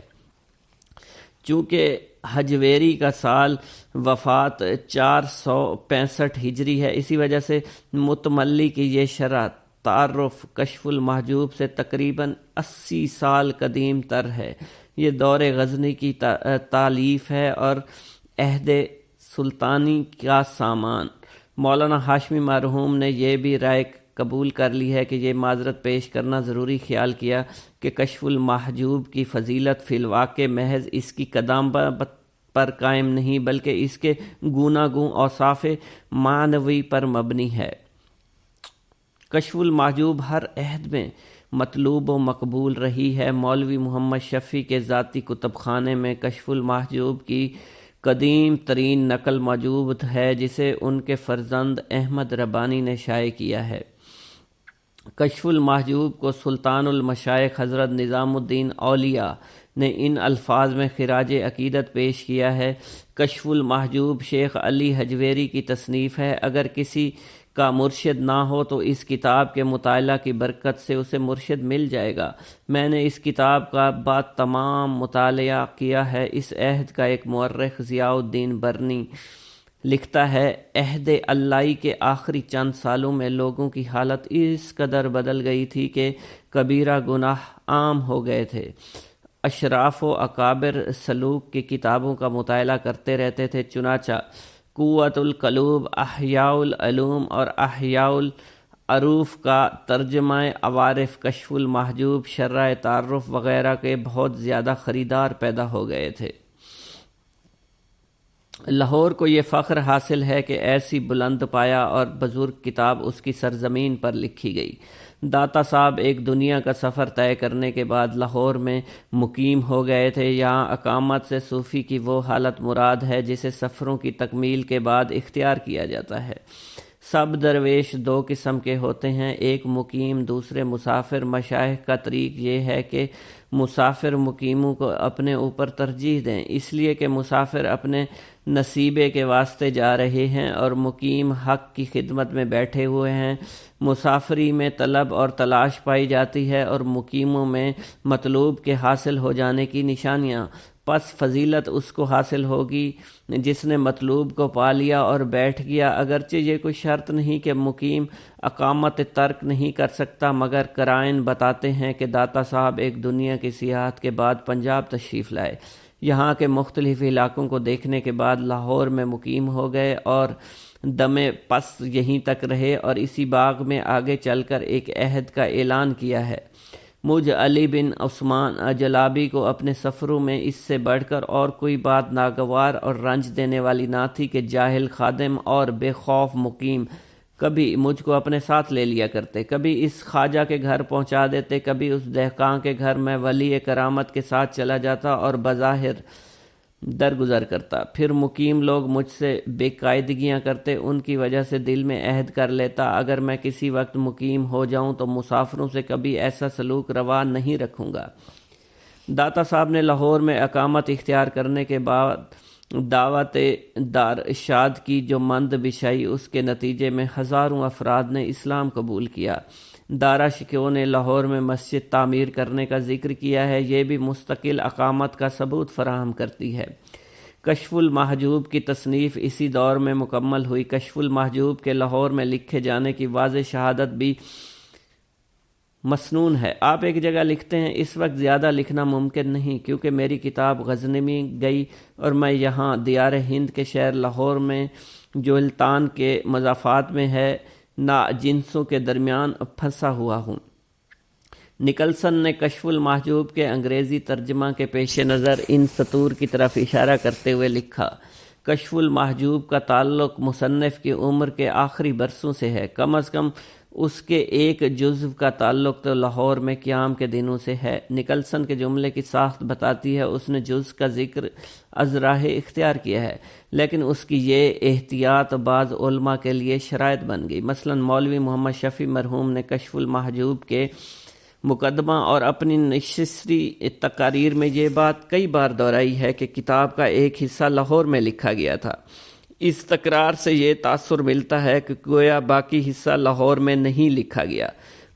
چونکہ حجویری کا سال وفات 465 ہجری ہے، اسی وجہ سے متملی کی یہ شرح تعارف کشف المحجوب سے تقریباً 80 سال قدیم تر ہے۔ یہ دور غزنی کی تالیف ہے اور عہد سلطانی کا سامان۔ مولانا ہاشمی مرحوم نے یہ بھی رائے قبول کر لی ہے کہ یہ معذرت پیش کرنا ضروری خیال کیا کہ کشف المحجوب کی فضیلت فی الواقع محض اس کی قدامت پر قائم نہیں بلکہ اس کے گوناگوں اوصاف معنوی پر مبنی ہے۔ کشف المحجوب ہر عہد میں مطلوب و مقبول رہی ہے۔ مولوی محمد شفیع کے ذاتی کتب خانے میں کشف المحجوب کی قدیم ترین نقل موجود ہے جسے ان کے فرزند احمد ربانی نے شائع کیا ہے۔ کشف المحجوب کو سلطان المشائخ حضرت نظام الدین اولیاء نے ان الفاظ میں خراج عقیدت پیش کیا ہے۔ کشف المحجوب شیخ علی حجویری کی تصنیف ہے۔ اگر کسی کا مرشد نہ ہو تو اس کتاب کے مطالعہ کی برکت سے اسے مرشد مل جائے گا۔ میں نے اس کتاب کا بعد تمام مطالعہ کیا ہے۔ اس عہد کا ایک مورخ ضیاء الدین برنی لکھتا ہے، عہد اللہی کے آخری چند سالوں میں لوگوں کی حالت اس قدر بدل گئی تھی کہ کبیرہ گناہ عام ہو گئے تھے۔ اشراف و اکابر سلوک کی کتابوں کا مطالعہ کرتے رہتے تھے۔ چنانچہ قوت القلوب، احیاء العلوم اور احیاء العروف کا ترجمہ عوارف، کشف المحجوب، شرح تعارف وغیرہ کے بہت زیادہ خریدار پیدا ہو گئے تھے۔ لاہور کو یہ فخر حاصل ہے کہ ایسی بلند پایہ اور بزرگ کتاب اس کی سرزمین پر لکھی گئی۔ داتا صاحب ایک دنیا کا سفر طے کرنے کے بعد لاہور میں مقیم ہو گئے تھے۔ یہاں اقامت سے صوفی کی وہ حالت مراد ہے جسے سفروں کی تکمیل کے بعد اختیار کیا جاتا ہے۔ سب درویش 2 قسم کے ہوتے ہیں، ایک مقیم، دوسرے مسافر۔ مشائخ کا طریق یہ ہے کہ مسافر مقیموں کو اپنے اوپر ترجیح دیں، اس لیے کہ مسافر اپنے نصیبے کے واسطے جا رہے ہیں اور مقیم حق کی خدمت میں بیٹھے ہوئے ہیں۔ مسافری میں طلب اور تلاش پائی جاتی ہے اور مقیموں میں مطلوب کے حاصل ہو جانے کی نشانیاں۔ پس فضیلت اس کو حاصل ہوگی جس نے مطلوب کو پا لیا اور بیٹھ گیا۔ اگرچہ یہ کوئی شرط نہیں کہ مقیم اقامت ترک نہیں کر سکتا، مگر قرائن بتاتے ہیں کہ داتا صاحب ایک دنیا کی سیاحت کے بعد پنجاب تشریف لائے، یہاں کے مختلف علاقوں کو دیکھنے کے بعد لاہور میں مقیم ہو گئے اور دم پس یہیں تک رہے اور اسی باغ میں آگے چل کر ایک عہد کا اعلان کیا ہے۔ مجھ علی بن عثمان جلابی کو اپنے سفروں میں اس سے بڑھ کر اور کوئی بات ناگوار اور رنج دینے والی نہ تھی کہ جاہل خادم اور بے خوف مقیم کبھی مجھ کو اپنے ساتھ لے لیا کرتے، کبھی اس خواجہ کے گھر پہنچا دیتے، کبھی اس دہقان کے گھر میں ولی کرامت کے ساتھ چلا جاتا اور بظاہر درگزر کرتا۔ پھر مقیم لوگ مجھ سے بے قاعدگیاں کرتے، ان کی وجہ سے دل میں عہد کر لیتا اگر میں کسی وقت مقیم ہو جاؤں تو مسافروں سے کبھی ایسا سلوک روا نہیں رکھوں گا۔ داتا صاحب نے لاہور میں اقامت اختیار کرنے کے بعد دعوت دار ارشاد کی جو مند بچھائی، اس کے نتیجے میں ہزاروں افراد نے اسلام قبول کیا۔ دارا شکیو نے لاہور میں مسجد تعمیر کرنے کا ذکر کیا ہے، یہ بھی مستقل اقامت کا ثبوت فراہم کرتی ہے۔ کشف المحجوب کی تصنیف اسی دور میں مکمل ہوئی۔ کشف المحجوب کے لاہور میں لکھے جانے کی واضح شہادت بھی مسنون ہے۔ آپ ایک جگہ لکھتے ہیں، اس وقت زیادہ لکھنا ممکن نہیں کیونکہ میری کتاب غزنی میں گئی اور میں یہاں دیار ہند کے شہر لاہور میں جو التان کے مضافات میں ہے، نہ جنسوں کے درمیان پھنسا ہوا ہوں۔ نکلسن نے کشف المحجوب کے انگریزی ترجمہ کے پیش نظر ان سطور کی طرف اشارہ کرتے ہوئے لکھا: کشف المحجوب کا تعلق مصنف کی عمر کے آخری برسوں سے ہے، کم از کم اس کے ایک جزو کا تعلق تو لاہور میں قیام کے دنوں سے ہے۔ نکلسن کے جملے کی ساخت بتاتی ہے اس نے جز کا ذکر از راہ اختیار کیا ہے، لیکن اس کی یہ احتیاط بعض علماء کے لیے شرائط بن گئی۔ مثلا مولوی محمد شفیع مرحوم نے کشف المحجوب کے مقدمہ اور اپنی نشستری تقاریر میں یہ بات کئی بار دہرائی ہے کہ کتاب کا ایک حصہ لاہور میں لکھا گیا تھا۔ اس تکرار سے یہ تاثر ملتا ہے کہ گویا باقی حصہ لاہور میں نہیں لکھا گیا۔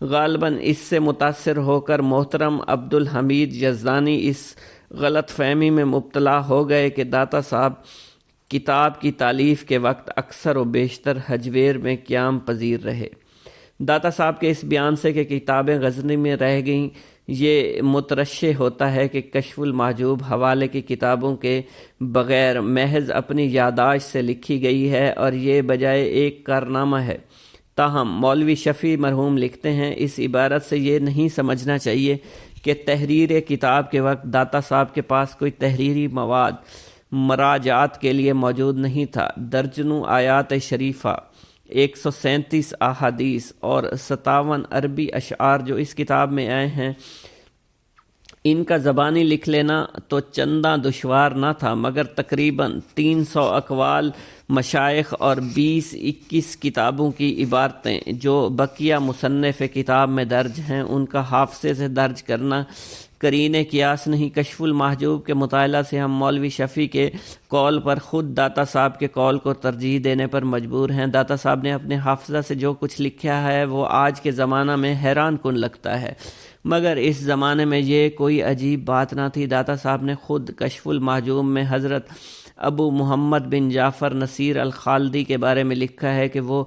غالباً اس سے متاثر ہو کر محترم عبدالحمید یزدانی اس غلط فہمی میں مبتلا ہو گئے کہ داتا صاحب کتاب کی تالیف کے وقت اکثر و بیشتر حجویر میں قیام پذیر رہے۔ داتا صاحب کے اس بیان سے کہ کتابیں غزنی میں رہ گئیں، یہ مترشح ہوتا ہے کہ کشف المحجوب حوالے کی کتابوں کے بغیر محض اپنی یادداشت سے لکھی گئی ہے اور یہ بجائے ایک کارنامہ ہے۔ تاہم مولوی شفیع مرحوم لکھتے ہیں، اس عبارت سے یہ نہیں سمجھنا چاہیے کہ تحریر کتاب کے وقت داتا صاحب کے پاس کوئی تحریری مواد مراجعات کے لیے موجود نہیں تھا۔ درجنوں آیات شریفہ، 137 احادیث اور 57 عربی اشعار جو اس کتاب میں آئے ہیں، ان کا زبانی لکھ لینا تو چنداں دشوار نہ تھا، مگر تقریباً 300 اقوال مشائخ اور 20-21 کتابوں کی عبارتیں جو بقیہ مصنف کتاب میں درج ہیں، ان کا حافظے سے درج کرنا قرینِ قیاس نہیں۔ کشف المحجوب کے مطالعہ سے ہم مولوی شفیع کے قول پر خود داتا صاحب کے قول کو ترجیح دینے پر مجبور ہیں۔ داتا صاحب نے اپنے حافظہ سے جو کچھ لکھا ہے وہ آج کے زمانہ میں حیران کن لگتا ہے، مگر اس زمانے میں یہ کوئی عجیب بات نہ تھی۔ داتا صاحب نے خود کشف المحجوب میں حضرت ابو محمد بن جعفر نصیر الخالدی کے بارے میں لکھا ہے کہ وہ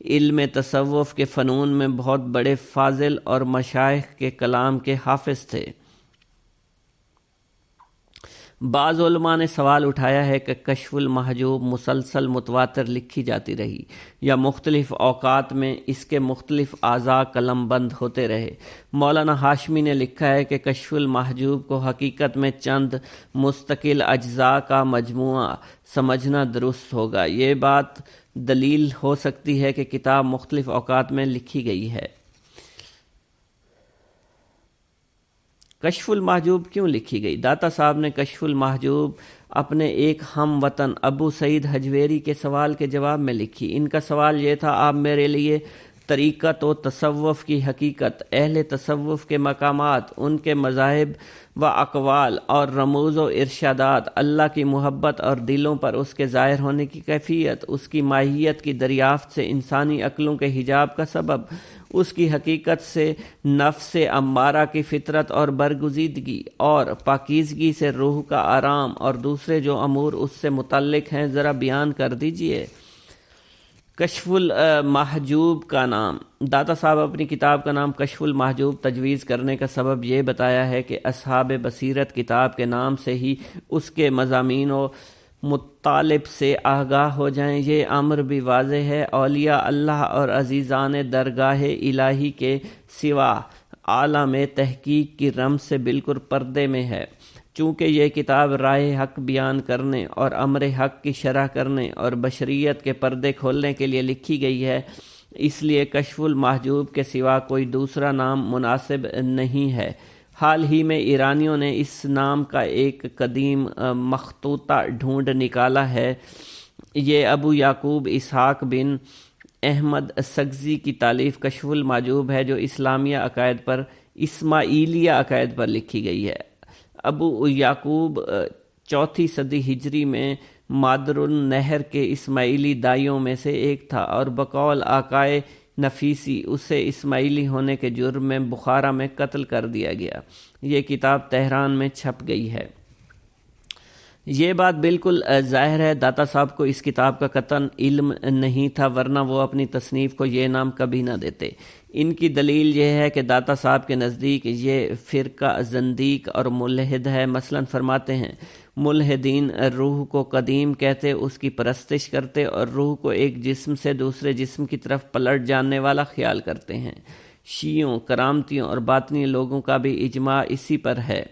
علم تصوف کے فنون میں بہت بڑے فاضل اور مشائخ کے کلام کے حافظ تھے۔ بعض علماء نے سوال اٹھایا ہے کہ کشف المحجوب مسلسل متواتر لکھی جاتی رہی یا مختلف اوقات میں اس کے مختلف اعضاء قلم بند ہوتے رہے۔ مولانا ہاشمی نے لکھا ہے کہ کشف المحجوب کو حقیقت میں چند مستقل اجزاء کا مجموعہ سمجھنا درست ہوگا۔ یہ بات دلیل ہو سکتی ہے کہ کتاب مختلف اوقات میں لکھی گئی ہے۔ کشف المحجوب کیوں لکھی گئی؟ داتا صاحب نے کشف المحجوب اپنے ایک ہم وطن ابو سعید حجویری کے سوال کے جواب میں لکھی۔ ان کا سوال یہ تھا: آپ میرے لیے طریقت و تصوف کی حقیقت، اہل تصوف کے مقامات، ان کے مذاہب و اقوال اور رموز و ارشادات، اللہ کی محبت اور دلوں پر اس کے ظاہر ہونے کی کیفیت، اس کی ماہیت کی دریافت سے انسانی عقلوں کے حجاب کا سبب، اس کی حقیقت سے نفس امارہ کی فطرت اور برگزیدگی اور پاکیزگی سے روح کا آرام، اور دوسرے جو امور اس سے متعلق ہیں، ذرا بیان کر دیجئے۔ کشف المحجوب کا نام، داتا صاحب اپنی کتاب کا نام کشف المحجوب تجویز کرنے کا سبب یہ بتایا ہے کہ اصحاب بصیرت کتاب کے نام سے ہی اس کے مضامین و مطالب سے آگاہ ہو جائیں۔ یہ امر بھی واضح ہے، اولیاء اللہ اور عزیزان درگاہ الہی کے سوا عالم تحقیق کی رمز سے بالکل پردے میں ہے۔ چونکہ یہ کتاب راہ حق بیان کرنے اور امر حق کی شرح کرنے اور بشریت کے پردے کھولنے کے لیے لکھی گئی ہے، اس لیے کشف المحجوب کے سوا کوئی دوسرا نام مناسب نہیں ہے۔ حال ہی میں ایرانیوں نے اس نام کا ایک قدیم مخطوطہ ڈھونڈ نکالا ہے۔ یہ ابو یعقوب اسحاق بن احمد سگزی کی تالیف کشف المحجوب ہے، جو اسلامیہ عقائد پر، اسماعیلیہ عقائد پر لکھی گئی ہے۔ ابو یعقوب 4 صدی ہجری میں مادر النہر کے اسماعیلی دائیوں میں سے ایک تھا، اور بقول آقائے نفیسی اسے اسماعیلی ہونے کے جرم میں بخارا میں قتل کر دیا گیا۔ یہ کتاب تہران میں چھپ گئی ہے۔ یہ بات بالکل ظاہر ہے داتا صاحب کو اس کتاب کا قطعاً علم نہیں تھا، ورنہ وہ اپنی تصنیف کو یہ نام کبھی نہ دیتے۔ ان کی دلیل یہ ہے کہ داتا صاحب کے نزدیک یہ فرقہ زندیق اور ملحد ہے۔ مثلاً فرماتے ہیں: ملحدین روح کو قدیم کہتے، اس کی پرستش کرتے اور روح کو ایک جسم سے دوسرے جسم کی طرف پلٹ جاننے والا خیال کرتے ہیں۔ شیعوں، کرامتیوں اور باطنی لوگوں کا بھی اجماع اسی پر ہے۔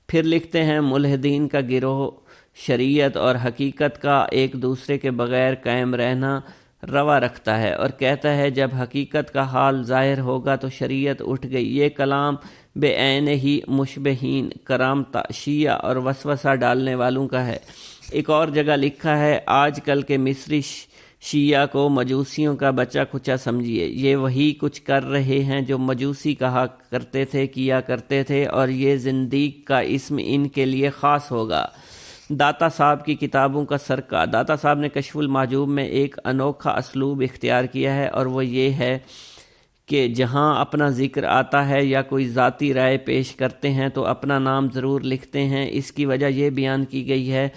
پھر لکھتے ہیں ملحدین کا گروہ شریعت اور حقیقت کا ایک دوسرے کے بغیر قائم رہنا روا رکھتا ہے اور کہتا ہے جب حقیقت کا حال ظاہر ہوگا تو شریعت اٹھ گئی۔ یہ کلام بے عین ہی مشبہین، کرامتہ، شیعہ اور وسوسہ ڈالنے والوں کا ہے۔ ایک اور جگہ لکھا ہے آج کل کے مصری شیعہ کو مجوسیوں کا بچہ کچا سمجھیے، یہ وہی کچھ کر رہے ہیں جو مجوسی کہا کرتے تھے، کیا کرتے تھے، اور یہ زندیق کا اسم ان کے لیے خاص ہوگا۔ داتا صاحب کی کتابوں کا سرقہ۔ داتا صاحب نے کشف المحجوب میں ایک انوکھا اسلوب اختیار کیا ہے اور وہ یہ ہے کہ جہاں اپنا ذکر آتا ہے یا کوئی ذاتی رائے پیش کرتے ہیں تو اپنا نام ضرور لکھتے ہیں۔ اس کی وجہ یہ بیان کی گئی ہے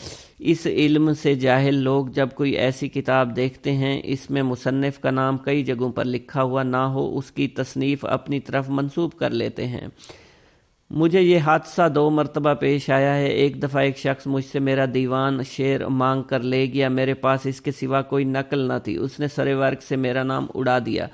اس علم سے جاہل لوگ جب کوئی ایسی کتاب دیکھتے ہیں اس میں مصنف کا نام کئی جگہوں پر لکھا ہوا نہ ہو، اس کی تصنیف اپنی طرف منسوب کر لیتے ہیں۔ مجھے یہ حادثہ 2 مرتبہ پیش آیا ہے۔ ایک دفعہ ایک شخص مجھ سے میرا دیوان شعر مانگ کر لے گیا، میرے پاس اس کے سوا کوئی نقل نہ تھی، اس نے سرے ورق سے میرا نام اڑا دیا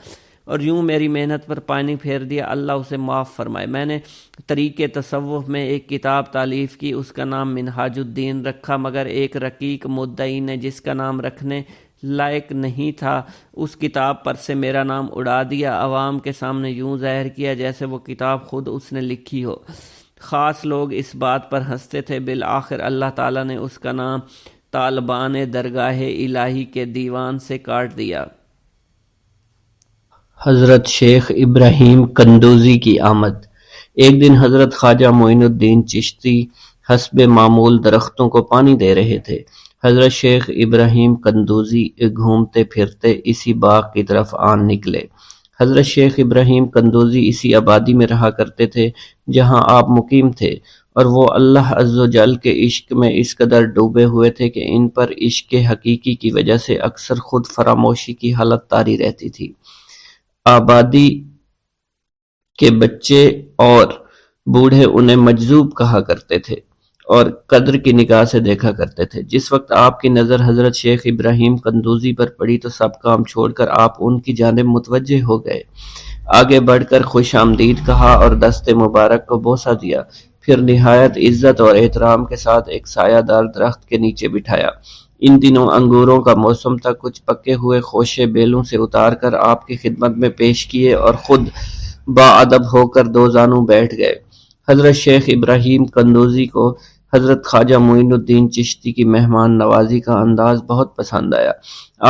اور یوں میری محنت پر پانی پھیر دیا، اللہ اسے معاف فرمائے۔ میں نے طریق تصوف میں ایک کتاب تالیف کی، اس کا نام منہاج الدین رکھا، مگر ایک رقیق مدعی نے جس کا نام رکھنے لائق نہیں تھا اس کتاب پر سے میرا نام اڑا دیا، عوام کے سامنے یوں ظاہر کیا جیسے وہ کتاب خود اس نے لکھی ہو۔ خاص لوگ اس بات پر ہنستے تھے، بالآخر اللہ تعالیٰ نے اس کا نام طالبان درگاہ الہی کے دیوان سے کاٹ دیا۔ حضرت شیخ ابراہیم قندوزی کی آمد۔ ایک دن حضرت خواجہ معین الدین چشتی حسب معمول درختوں کو پانی دے رہے تھے۔ حضرت شیخ ابراہیم قندوزی گھومتے پھرتے اسی باغ کی طرف آن نکلے۔ حضرت شیخ ابراہیم قندوزی اسی آبادی میں رہا کرتے تھے جہاں آپ مقیم تھے، اور وہ اللہ عز و جل کے عشق میں اس قدر ڈوبے ہوئے تھے کہ ان پر عشق حقیقی کی وجہ سے اکثر خود فراموشی کی حالت طاری رہتی تھی۔ آبادی کے بچے اور بوڑھے انہیں مجذوب کہا کرتے تھے اور قدر کی نگاہ سے دیکھا کرتے تھے۔ جس وقت آپ کی نظر حضرت شیخ ابراہیم قندوزی پر پڑی تو سب کام چھوڑ کر آپ ان کی جانب متوجہ ہو گئے۔ آگے بڑھ کر خوش آمدید کہا اور دست مبارک کو بوسہ دیا، پھر نہایت عزت اور احترام کے ساتھ ایک سایہ دار درخت کے نیچے بٹھایا۔ ان دنوں انگوروں کا موسم تھا، کچھ پکے ہوئے خوشے بیلوں سے اتار کر آپ کی خدمت میں پیش کیے اور خود باادب ہو کر 2 زانوں بیٹھ گئے۔ حضرت شیخ ابراہیم قندوزی کو حضرت خواجہ معین الدین چشتی کی مہمان نوازی کا انداز بہت پسند آیا۔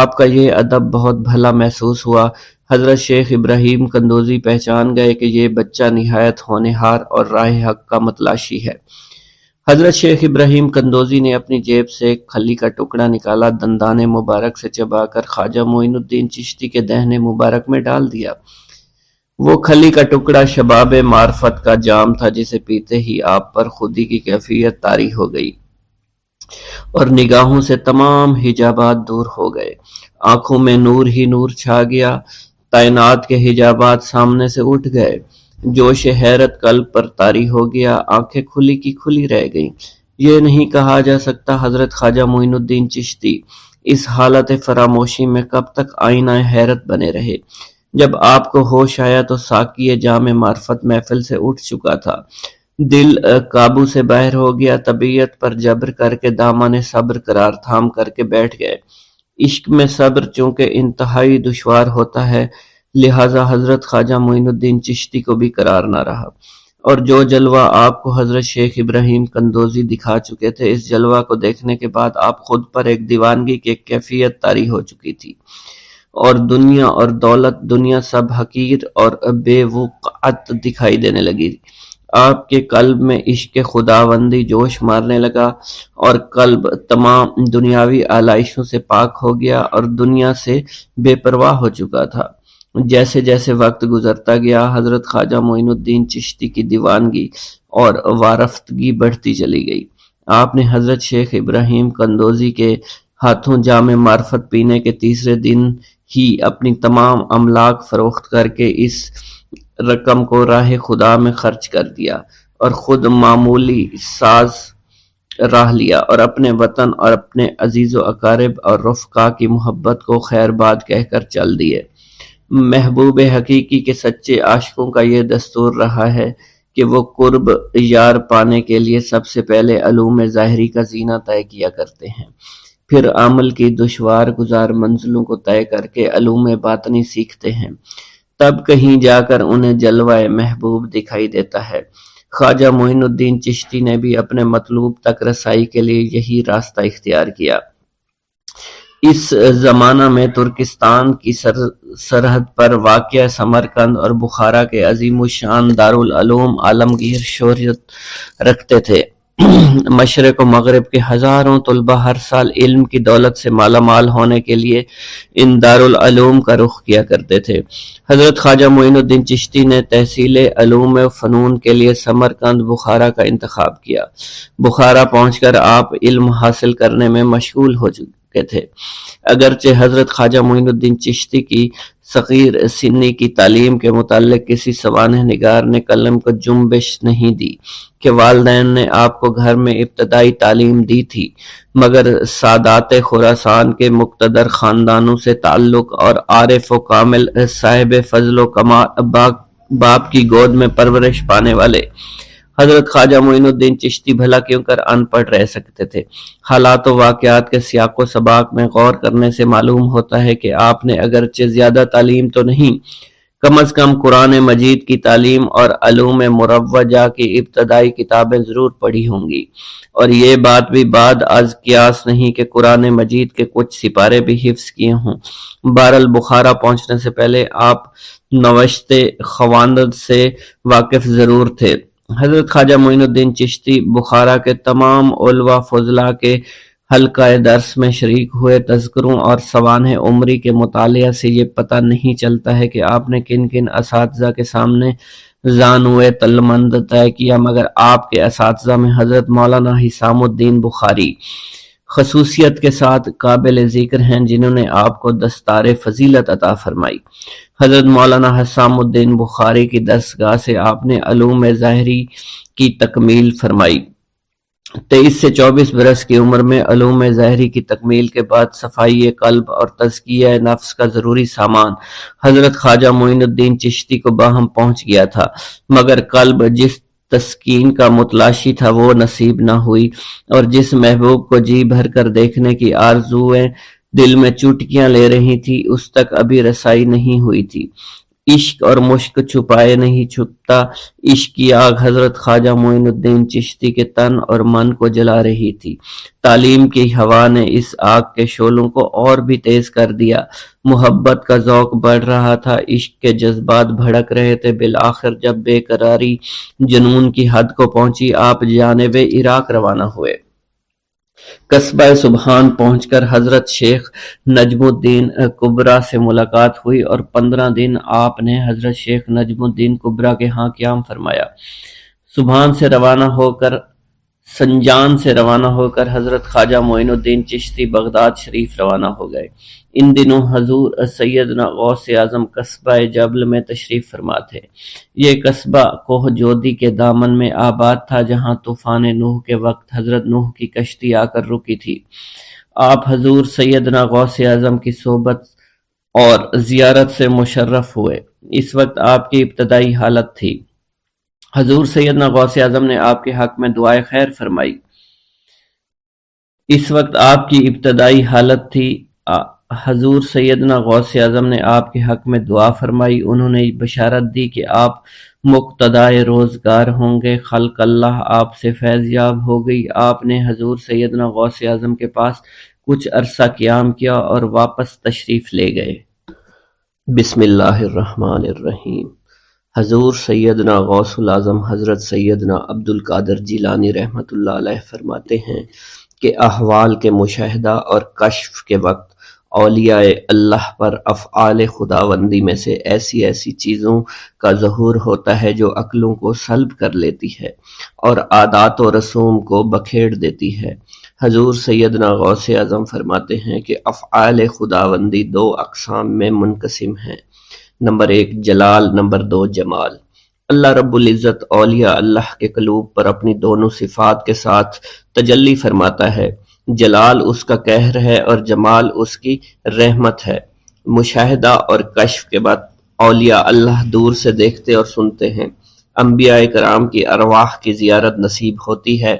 آپ کا یہ ادب بہت بھلا محسوس ہوا۔ حضرت شیخ ابراہیم قندوزی پہچان گئے کہ یہ بچہ نہایت ہونہار اور راہ حق کا متلاشی ہے۔ حضرت شیخ ابراہیم قندوزی نے اپنی جیب سے ایک کھلی کا ٹکڑا نکالا، دندان مبارک سے چبا کر خواجہ معین الدین چشتی کے دہنے مبارک میں ڈال دیا۔ وہ کھلی کا ٹکڑا شباب معرفت کا جام تھا جسے پیتے ہی آپ پر خودی کی کیفیت طاری ہو گئی اور نگاہوں سے تمام حجابات دور ہو گئے، آنکھوں میں نور ہی نور چھا گیا، تعینات کے حجابات سامنے سے اٹھ گئے، جوش حیرت قلب پر طاری ہو گیا، آنکھیں کھلی کی کھلی رہ گئیں۔ یہ نہیں کہا جا سکتا حضرت خواجہ معین الدین چشتی اس حالت فراموشی میں کب تک آئینہ حیرت بنے رہے۔ جب آپ کو ہوش آیا تو ساقی جام معرفت محفل سے اٹھ چکا تھا، دل قابو سے باہر ہو گیا، طبیعت پر جبر کر کے دامن صبر قرار تھام کر کے بیٹھ گئے۔ عشق میں صبر چونکہ انتہائی دشوار ہوتا ہے، لہٰذا حضرت خواجہ معین الدین چشتی کو بھی قرار نہ رہا، اور جو جلوہ آپ کو حضرت شیخ ابراہیم قندوزی دکھا چکے تھے، اس جلوہ کو دیکھنے کے بعد آپ خود پر ایک دیوانگی کی ایک کیفیت طاری ہو چکی تھی، اور دنیا اور دولت، دنیا سب حقیر اور بے وقعت دکھائی دینے لگی۔ آپ کے قلب میں عشق خداوندی جوش مارنے لگا اور قلب تمام دنیاوی آلائشوں سے پاک ہو گیا اور دنیا سے بے پرواہ ہو چکا تھا۔ جیسے جیسے وقت گزرتا گیا، حضرت خواجہ معین الدین چشتی کی دیوانگی اور وارفتگی بڑھتی چلی گئی۔ آپ نے حضرت شیخ ابراہیم قندوزی کے ہاتھوں جام معرفت پینے کے 3 دن ہی اپنی تمام املاک فروخت کر کے اس رقم کو راہ خدا میں خرچ کر دیا اور خود معمولی ساز راہ لیا اور اپنے وطن اور اپنے عزیز و اقارب اور رفقا کی محبت کو خیر باد کہہ کر چل دیے۔ محبوب حقیقی کے سچے عاشقوں کا یہ دستور رہا ہے کہ وہ قرب یار پانے کے لیے سب سے پہلے علوم ظاہری کا زینہ طے کیا کرتے ہیں، پھر عمل کی دشوار گزار منزلوں کو طے کر کے علوم باطنی سیکھتے ہیں، تب کہیں جا کر انہیں جلوہ محبوب دکھائی دیتا ہے۔ خواجہ معین الدین چشتی نے بھی اپنے مطلوب تک رسائی کے لیے یہی راستہ اختیار کیا۔ اس زمانہ میں ترکستان کی سرحد پر واقع سمرقند اور بخارا کے عظیم الشان دارالعلوم عالمگیر شہرت رکھتے تھے۔ مشرق و مغرب کے ہزاروں طلبہ ہر سال علم کی دولت سے مالا مال ہونے کے لیے ان دارالعلوم کا رخ کیا کرتے تھے۔ حضرت خواجہ معین الدین چشتی نے تحصیل علوم و فنون کے لیے سمرقند بخارا کا انتخاب کیا۔ بخارا پہنچ کر آپ علم حاصل کرنے میں مشغول ہو چکے تھے۔ اگرچہ حضرت خواجہ معین الدین چشتی کی صغیر سنی کی تعلیم کے متعلق کسی سوانح نگار نے قلم کو جنبش نہیں دی کہ والدین نے آپ کو گھر میں ابتدائی تعلیم دی تھی، مگر سادات خراسان کے مقتدر خاندانوں سے تعلق اور عارف و کامل صاحب فضل و کمال باپ کی گود میں پرورش پانے والے حضرت خواجہ معین الدین چشتی بھلا کیوں کر ان پڑھ رہ سکتے تھے۔ حالات و واقعات کے سیاق و سباق میں غور کرنے سے معلوم ہوتا ہے کہ آپ نے اگرچہ زیادہ تعلیم تو نہیں، کم از کم قرآن مجید کی تعلیم اور علوم مروجہ کی ابتدائی کتابیں ضرور پڑھی ہوں گی، اور یہ بات بھی بعد از قیاس نہیں کہ قرآن مجید کے کچھ سپارے بھی حفظ کیے ہوں۔ بہرحال بخارا پہنچنے سے پہلے آپ نوشت خواندند سے واقف ضرور تھے۔ حضرت خواجہ معین الدین چشتی بخارا کے تمام علماء فضلاء کے حلقہ درس میں شریک ہوئے۔ تذکروں اور سوانح عمری کے مطالعہ سے یہ پتہ نہیں چلتا ہے کہ آپ نے کن کن اساتذہ کے سامنے زانوئے تلمند طے کیا، مگر آپ کے اساتذہ میں حضرت مولانا حسام الدین بخاری خصوصیت کے ساتھ قابل ذکر ہیں، جنہوں نے آپ کو دستار فضیلت عطا فرمائی۔ حضرت مولانا حسام الدین بخاری کی درسگاہ سے آپ نے علوم ظاہری کی تکمیل فرمائی۔ 23 سے 24 برس کی عمر میں علوم ظاہری کی تکمیل کے بعد صفائی قلب اور تزکیہ نفس کا ضروری سامان حضرت خواجہ معین الدین چشتی کو باہم پہنچ گیا تھا، مگر قلب جس تسکین کا متلاشی تھا وہ نصیب نہ ہوئی، اور جس محبوب کو جی بھر کر دیکھنے کی آرزویں دل میں چوٹکیاں لے رہی تھی، اس تک ابھی رسائی نہیں ہوئی تھی۔ عشق اور مشک چھپائے نہیں چھپتا، عشق کی آگ حضرت خواجہ معین الدین چشتی کے تن اور من کو جلا رہی تھی۔ تعلیم کی ہوا نے اس آگ کے شعلوں کو اور بھی تیز کر دیا، محبت کا ذوق بڑھ رہا تھا، عشق کے جذبات بھڑک رہے تھے۔ بالآخر جب بے قراری جنون کی حد کو پہنچی، آپ جانب عراق روانہ ہوئے۔ قصبہ سبحان پہنچ کر حضرت شیخ نجم الدین کبرا سے ملاقات ہوئی، اور 15 دن آپ نے حضرت شیخ نجم الدین کبرا کے ہاں قیام فرمایا۔ سنجان سے روانہ ہو کر حضرت خواجہ معین الدین چشتی بغداد شریف روانہ ہو گئے۔ ان دنوں حضور سیدنا غوث اعظم قصبہ جبل میں تشریف فرما تھے۔ یہ قصبہ کوہ جودی کے دامن میں آباد تھا، جہاں طوفان نوح کے وقت حضرت نوح کی کشتی آ کر رکی تھی۔ آپ حضور سیدنا غوث اعظم کی صحبت اور زیارت سے مشرف ہوئے۔ اس وقت آپ کی ابتدائی حالت تھی۔ حضور سیدنا غوث اعظم نے آپ کے حق میں دعائے خیر فرمائی۔ اس وقت آپ کی ابتدائی حالت تھی۔ حضور سیدنا غوث اعظم نے آپ کے حق میں دعا فرمائی۔ انہوں نے بشارت دی کہ آپ مقتدائے روزگار ہوں گے، خلق اللہ آپ سے فیض یاب ہو گئی۔ آپ نے حضور سیدنا غوث اعظم کے پاس کچھ عرصہ قیام کیا اور واپس تشریف لے گئے۔ بسم اللہ الرحمن الرحیم۔ حضور سیدنا غوث العظم حضرت سیدنا عبد القادر جیلانی رحمۃ اللہ علیہ فرماتے ہیں کہ احوال کے مشاہدہ اور کشف کے وقت اولیاء اللہ پر افعال خداوندی میں سے ایسی ایسی چیزوں کا ظہور ہوتا ہے جو عقلوں کو سلب کر لیتی ہے اور عادات و رسوم کو بکھیر دیتی ہے۔ حضور سیدنا غوث اعظم فرماتے ہیں کہ افعال خداوندی 2 اقسام میں منقسم ہیں، نمبر 1 جلال، نمبر 2 جمال۔ اللہ رب العزت اولیاء اللہ کے قلوب پر اپنی دونوں صفات کے ساتھ تجلی فرماتا ہے۔ جلال اس کا قہر ہے اور جمال اس کی رحمت ہے۔ مشاہدہ اور کشف کے بعد اولیاء اللہ دور سے دیکھتے اور سنتے ہیں۔ انبیاء کرام کی ارواح کی زیارت نصیب ہوتی ہے،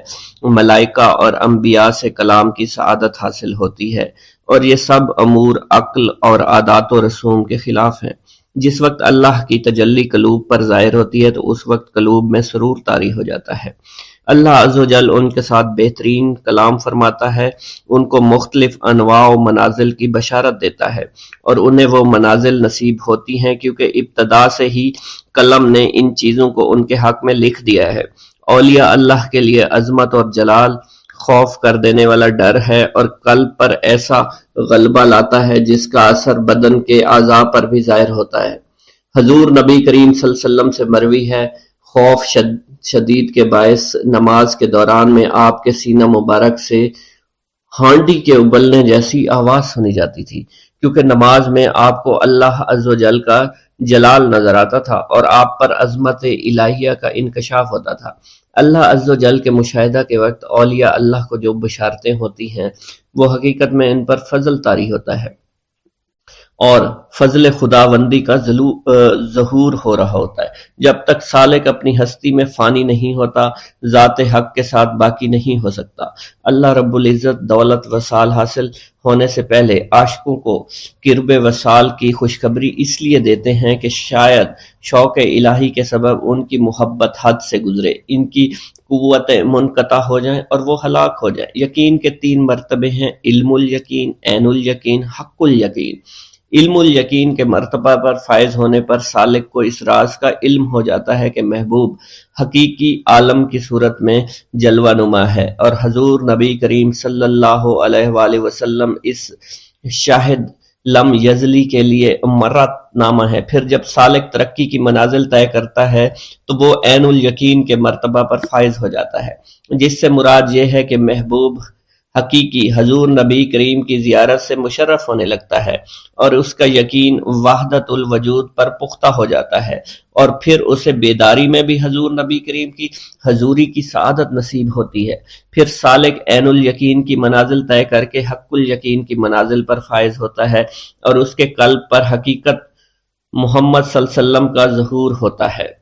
ملائکہ اور انبیاء سے کلام کی سعادت حاصل ہوتی ہے، اور یہ سب امور عقل اور عادات و رسوم کے خلاف ہیں۔ جس وقت اللہ کی تجلی قلوب پر ظاہر ہوتی ہے تو اس وقت قلوب میں سرور طاری ہو جاتا ہے۔ اللہ عز و جل ان کے ساتھ بہترین کلام فرماتا ہے، ان کو مختلف انواع و منازل کی بشارت دیتا ہے، اور انہیں وہ منازل نصیب ہوتی ہیں کیونکہ ابتدا سے ہی قلم نے ان چیزوں کو ان کے حق میں لکھ دیا ہے۔ اولیاء اللہ کے لیے عظمت اور جلال خوف کر دینے والا ڈر ہے، اور قلب پر ایسا غلبہ لاتا ہے جس کا اثر بدن کے اعضاء پر بھی ظاہر ہوتا ہے۔ حضور نبی کریم صلی اللہ علیہ وسلم سے مروی ہے، خوف شدید کے باعث نماز کے دوران میں آپ کے سینہ مبارک سے ہانڈی کے ابلنے جیسی آواز سنی جاتی تھی، کیونکہ نماز میں آپ کو اللہ عز و جل کا جلال نظر آتا تھا اور آپ پر عظمت الہیہ کا انکشاف ہوتا تھا۔ اللہ عز و جل کے مشاہدہ کے وقت اولیاء اللہ کو جو بشارتیں ہوتی ہیں وہ حقیقت میں ان پر فضل طاری ہوتا ہے اور فضل خداوندی کا ظہور ہو رہا ہوتا ہے۔ جب تک سالک اپنی ہستی میں فانی نہیں ہوتا، ذات حق کے ساتھ باقی نہیں ہو سکتا۔ اللہ رب العزت دولت وصال حاصل ہونے سے پہلے عاشقوں کو قرب وصال کی خوشخبری اس لیے دیتے ہیں کہ شاید شوق الہی کے سبب ان کی محبت حد سے گزرے، ان کی قوتیں منقطع ہو جائیں اور وہ ہلاک ہو جائیں۔ یقین کے 3 مرتبے ہیں: علم الیقین، عین الیقین، حق الیقین۔ علم الیقین کے مرتبہ پر فائز ہونے پر سالک کو اس راز کا علم ہو جاتا ہے کہ محبوب حقیقی عالم کی صورت میں جلوہ نما ہے، اور حضور نبی کریم صلی اللہ علیہ وآلہ وسلم اس شاہد لم یزلی کے لیے مرت نامہ ہے۔ پھر جب سالک ترقی کی منازل طے کرتا ہے تو وہ عین الیقین کے مرتبہ پر فائز ہو جاتا ہے، جس سے مراد یہ ہے کہ محبوب حقیقی حضور نبی کریم کی زیارت سے مشرف ہونے لگتا ہے، اور اس کا یقین وحدت الوجود پر پختہ ہو جاتا ہے، اور پھر اسے بیداری میں بھی حضور نبی کریم کی حضوری کی سعادت نصیب ہوتی ہے۔ پھر سالک عین الیقین کی منازل طے کر کے حق الیقین کی منازل پر فائز ہوتا ہے، اور اس کے قلب پر حقیقت محمد صلی اللہ علیہ وسلم کا ظہور ہوتا ہے۔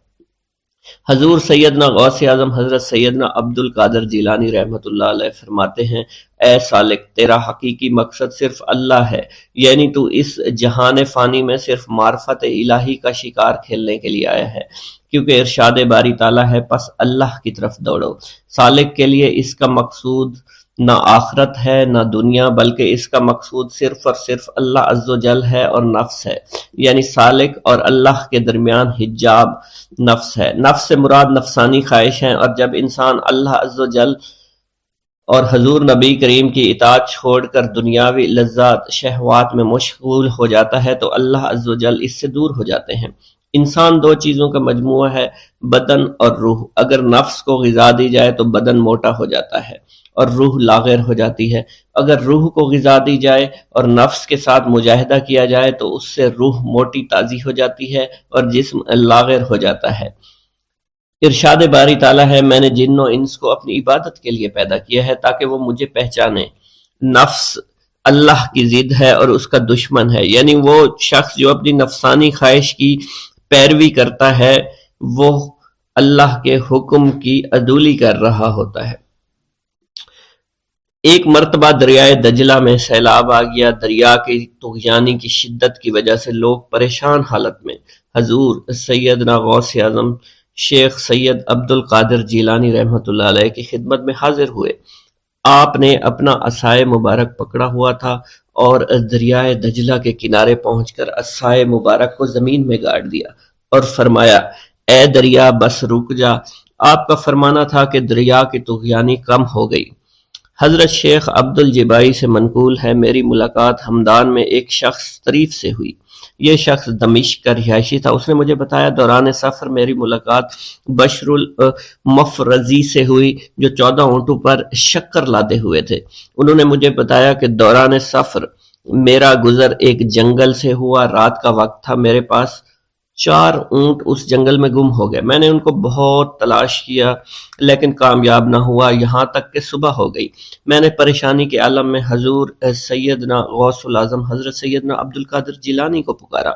حضور سیدنا غوث اعظم حضرت سیدنا عبد القادر جیلانی رحمۃ اللہ علیہ فرماتے ہیں، اے سالک، تیرا حقیقی مقصد صرف اللہ ہے، یعنی تو اس جہان فانی میں صرف معرفت الہی کا شکار کھیلنے کے لیے آیا ہے، کیونکہ ارشاد باری تعالیٰ ہے، پس اللہ کی طرف دوڑو۔ سالک کے لیے اس کا مقصود نہ آخرت ہے نہ دنیا، بلکہ اس کا مقصود صرف اور صرف اللہ عز و جل ہے اور نفس ہے، یعنی سالک اور اللہ کے درمیان حجاب نفس ہے۔ نفس سے مراد نفسانی خواہش ہیں، اور جب انسان اللہ عز و جل اور حضور نبی کریم کی اطاعت چھوڑ کر دنیاوی لذات شہوات میں مشغول ہو جاتا ہے تو اللہ عز و جل اس سے دور ہو جاتے ہیں۔ انسان 2 چیزوں کا مجموعہ ہے، بدن اور روح۔ اگر نفس کو غذا دی جائے تو بدن موٹا ہو جاتا ہے اور روح لاغر ہو جاتی ہے، اگر روح کو غذا دی جائے اور نفس کے ساتھ مجاہدہ کیا جائے تو اس سے روح موٹی تازی ہو جاتی ہے اور جسم لاغر ہو جاتا ہے۔ ارشاد باری تعالیٰ ہے، میں نے جن و انس کو اپنی عبادت کے لیے پیدا کیا ہے تاکہ وہ مجھے پہچانے۔ نفس اللہ کی ضد ہے اور اس کا دشمن ہے، یعنی وہ شخص جو اپنی نفسانی خواہش کی پیروی کرتا ہے وہ اللہ کے حکم کی عدولی کر رہا ہوتا ہے۔ ایک مرتبہ دریائے دجلہ میں سیلاب آ گیا۔ دریا کی طغیانی کی شدت کی وجہ سے لوگ پریشان حالت میں حضور سیدنا غوث اعظم شیخ سید عبد القادر جیلانی رحمۃ اللہ علیہ کی خدمت میں حاضر ہوئے۔ آپ نے اپنا عصائے مبارک پکڑا ہوا تھا اور دریائے دجلہ کے کنارے پہنچ کر عصائے مبارک کو زمین میں گاڑ دیا اور فرمایا، اے دریا بس رک جا۔ آپ کا فرمانا تھا کہ دریا کی طغیانی کم ہو گئی۔ حضرت شیخ عبد الجبائی سے منقول ہے، میری ملاقات ہمدان میں ایک شخص طریف سے ہوئی۔ یہ شخص دمشق کا رہائشی تھا۔ اس نے مجھے بتایا دوران سفر میری ملاقات بشر المفرزی سے ہوئی جو 14 اونٹوں پر شکر لادے ہوئے تھے۔ انہوں نے مجھے بتایا کہ دوران سفر میرا گزر ایک جنگل سے ہوا، رات کا وقت تھا، میرے پاس 4 اونٹ اس جنگل میں گم ہو گئے۔ میں نے ان کو بہت تلاش کیا لیکن کامیاب نہ ہوا، یہاں تک کہ صبح ہو گئی۔ میں نے پریشانی کے عالم میں حضور سیدنا غوث العظم حضرت سیدنا عبد القادر جیلانی کو پکارا،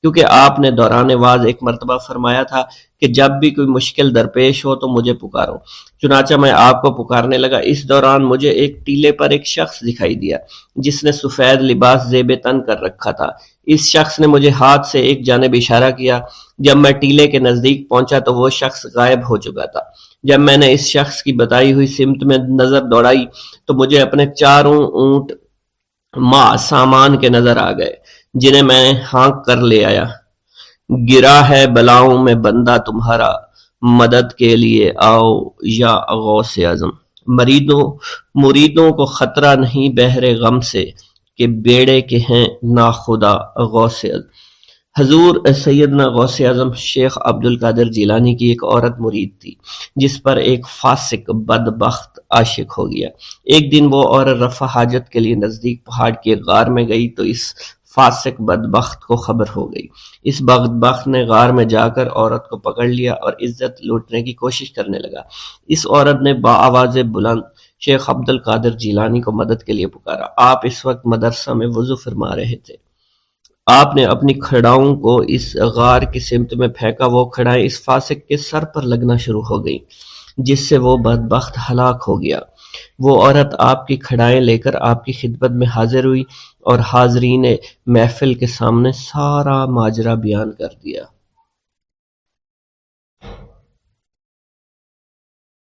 کیونکہ آپ نے دوران واز ایک مرتبہ فرمایا تھا کہ جب بھی کوئی مشکل درپیش ہو تو مجھے پکارو۔ چنانچہ میں آپ کو پکارنے لگا۔ اس دوران مجھے ایک ٹیلے پر ایک شخص دکھائی دیا جس نے سفید لباس زیب تن کر رکھا تھا۔ اس شخص نے مجھے ہاتھ سے ایک جانب اشارہ کیا۔ جب میں ٹیلے کے نزدیک پہنچا تو وہ شخص غائب ہو چکا تھا۔ جب میں نے اس شخص کی بتائی ہوئی سمت میں نظر دوڑائی تو مجھے اپنے 4 اونٹ ماں سامان کے نظر آ گئے جنہیں میں ہانک کر لے آیا۔ گرا ہے بلاؤں میں بندہ تمہارا، مدد کے لیے آؤ یا غوث اعظم۔ مریدوں کو خطرہ نہیں بحر غم سے کہ بیڑے کے ہیں ناخدا غوث اعظم۔ حضور سیدنا غوث اعظم شیخ عبد القادر جیلانی کی ایک عورت مرید تھی جس پر ایک فاسق بدبخت عاشق ہو گیا۔ ایک دن وہ عورت رفع حاجت کے لیے نزدیک پہاڑ کے غار میں گئی تو اس فاسق بدبخت کو خبر ہو گئی۔ اس بدبخت نے غار میں جا کر عورت کو پکڑ لیا اور عزت لوٹنے کی کوشش کرنے لگا۔ اس عورت نے بآواز بلند شیخ عبد القادر جیلانی کو مدد کے لیے پکارا۔ آپ اس وقت مدرسہ میں وضو فرما رہے تھے۔ آپ نے اپنی کھڑاؤں کو اس غار کی سمت میں پھینکا۔ وہ کھڑائیں اس فاسق کے سر پر لگنا شروع ہو گئی جس سے وہ بدبخت ہلاک ہو گیا۔ وہ عورت آپ کی کھڑائیں لے کر آپ کی خدمت میں حاضر ہوئی اور حاضرین محفل کے سامنے سارا ماجرا بیان کر دیا۔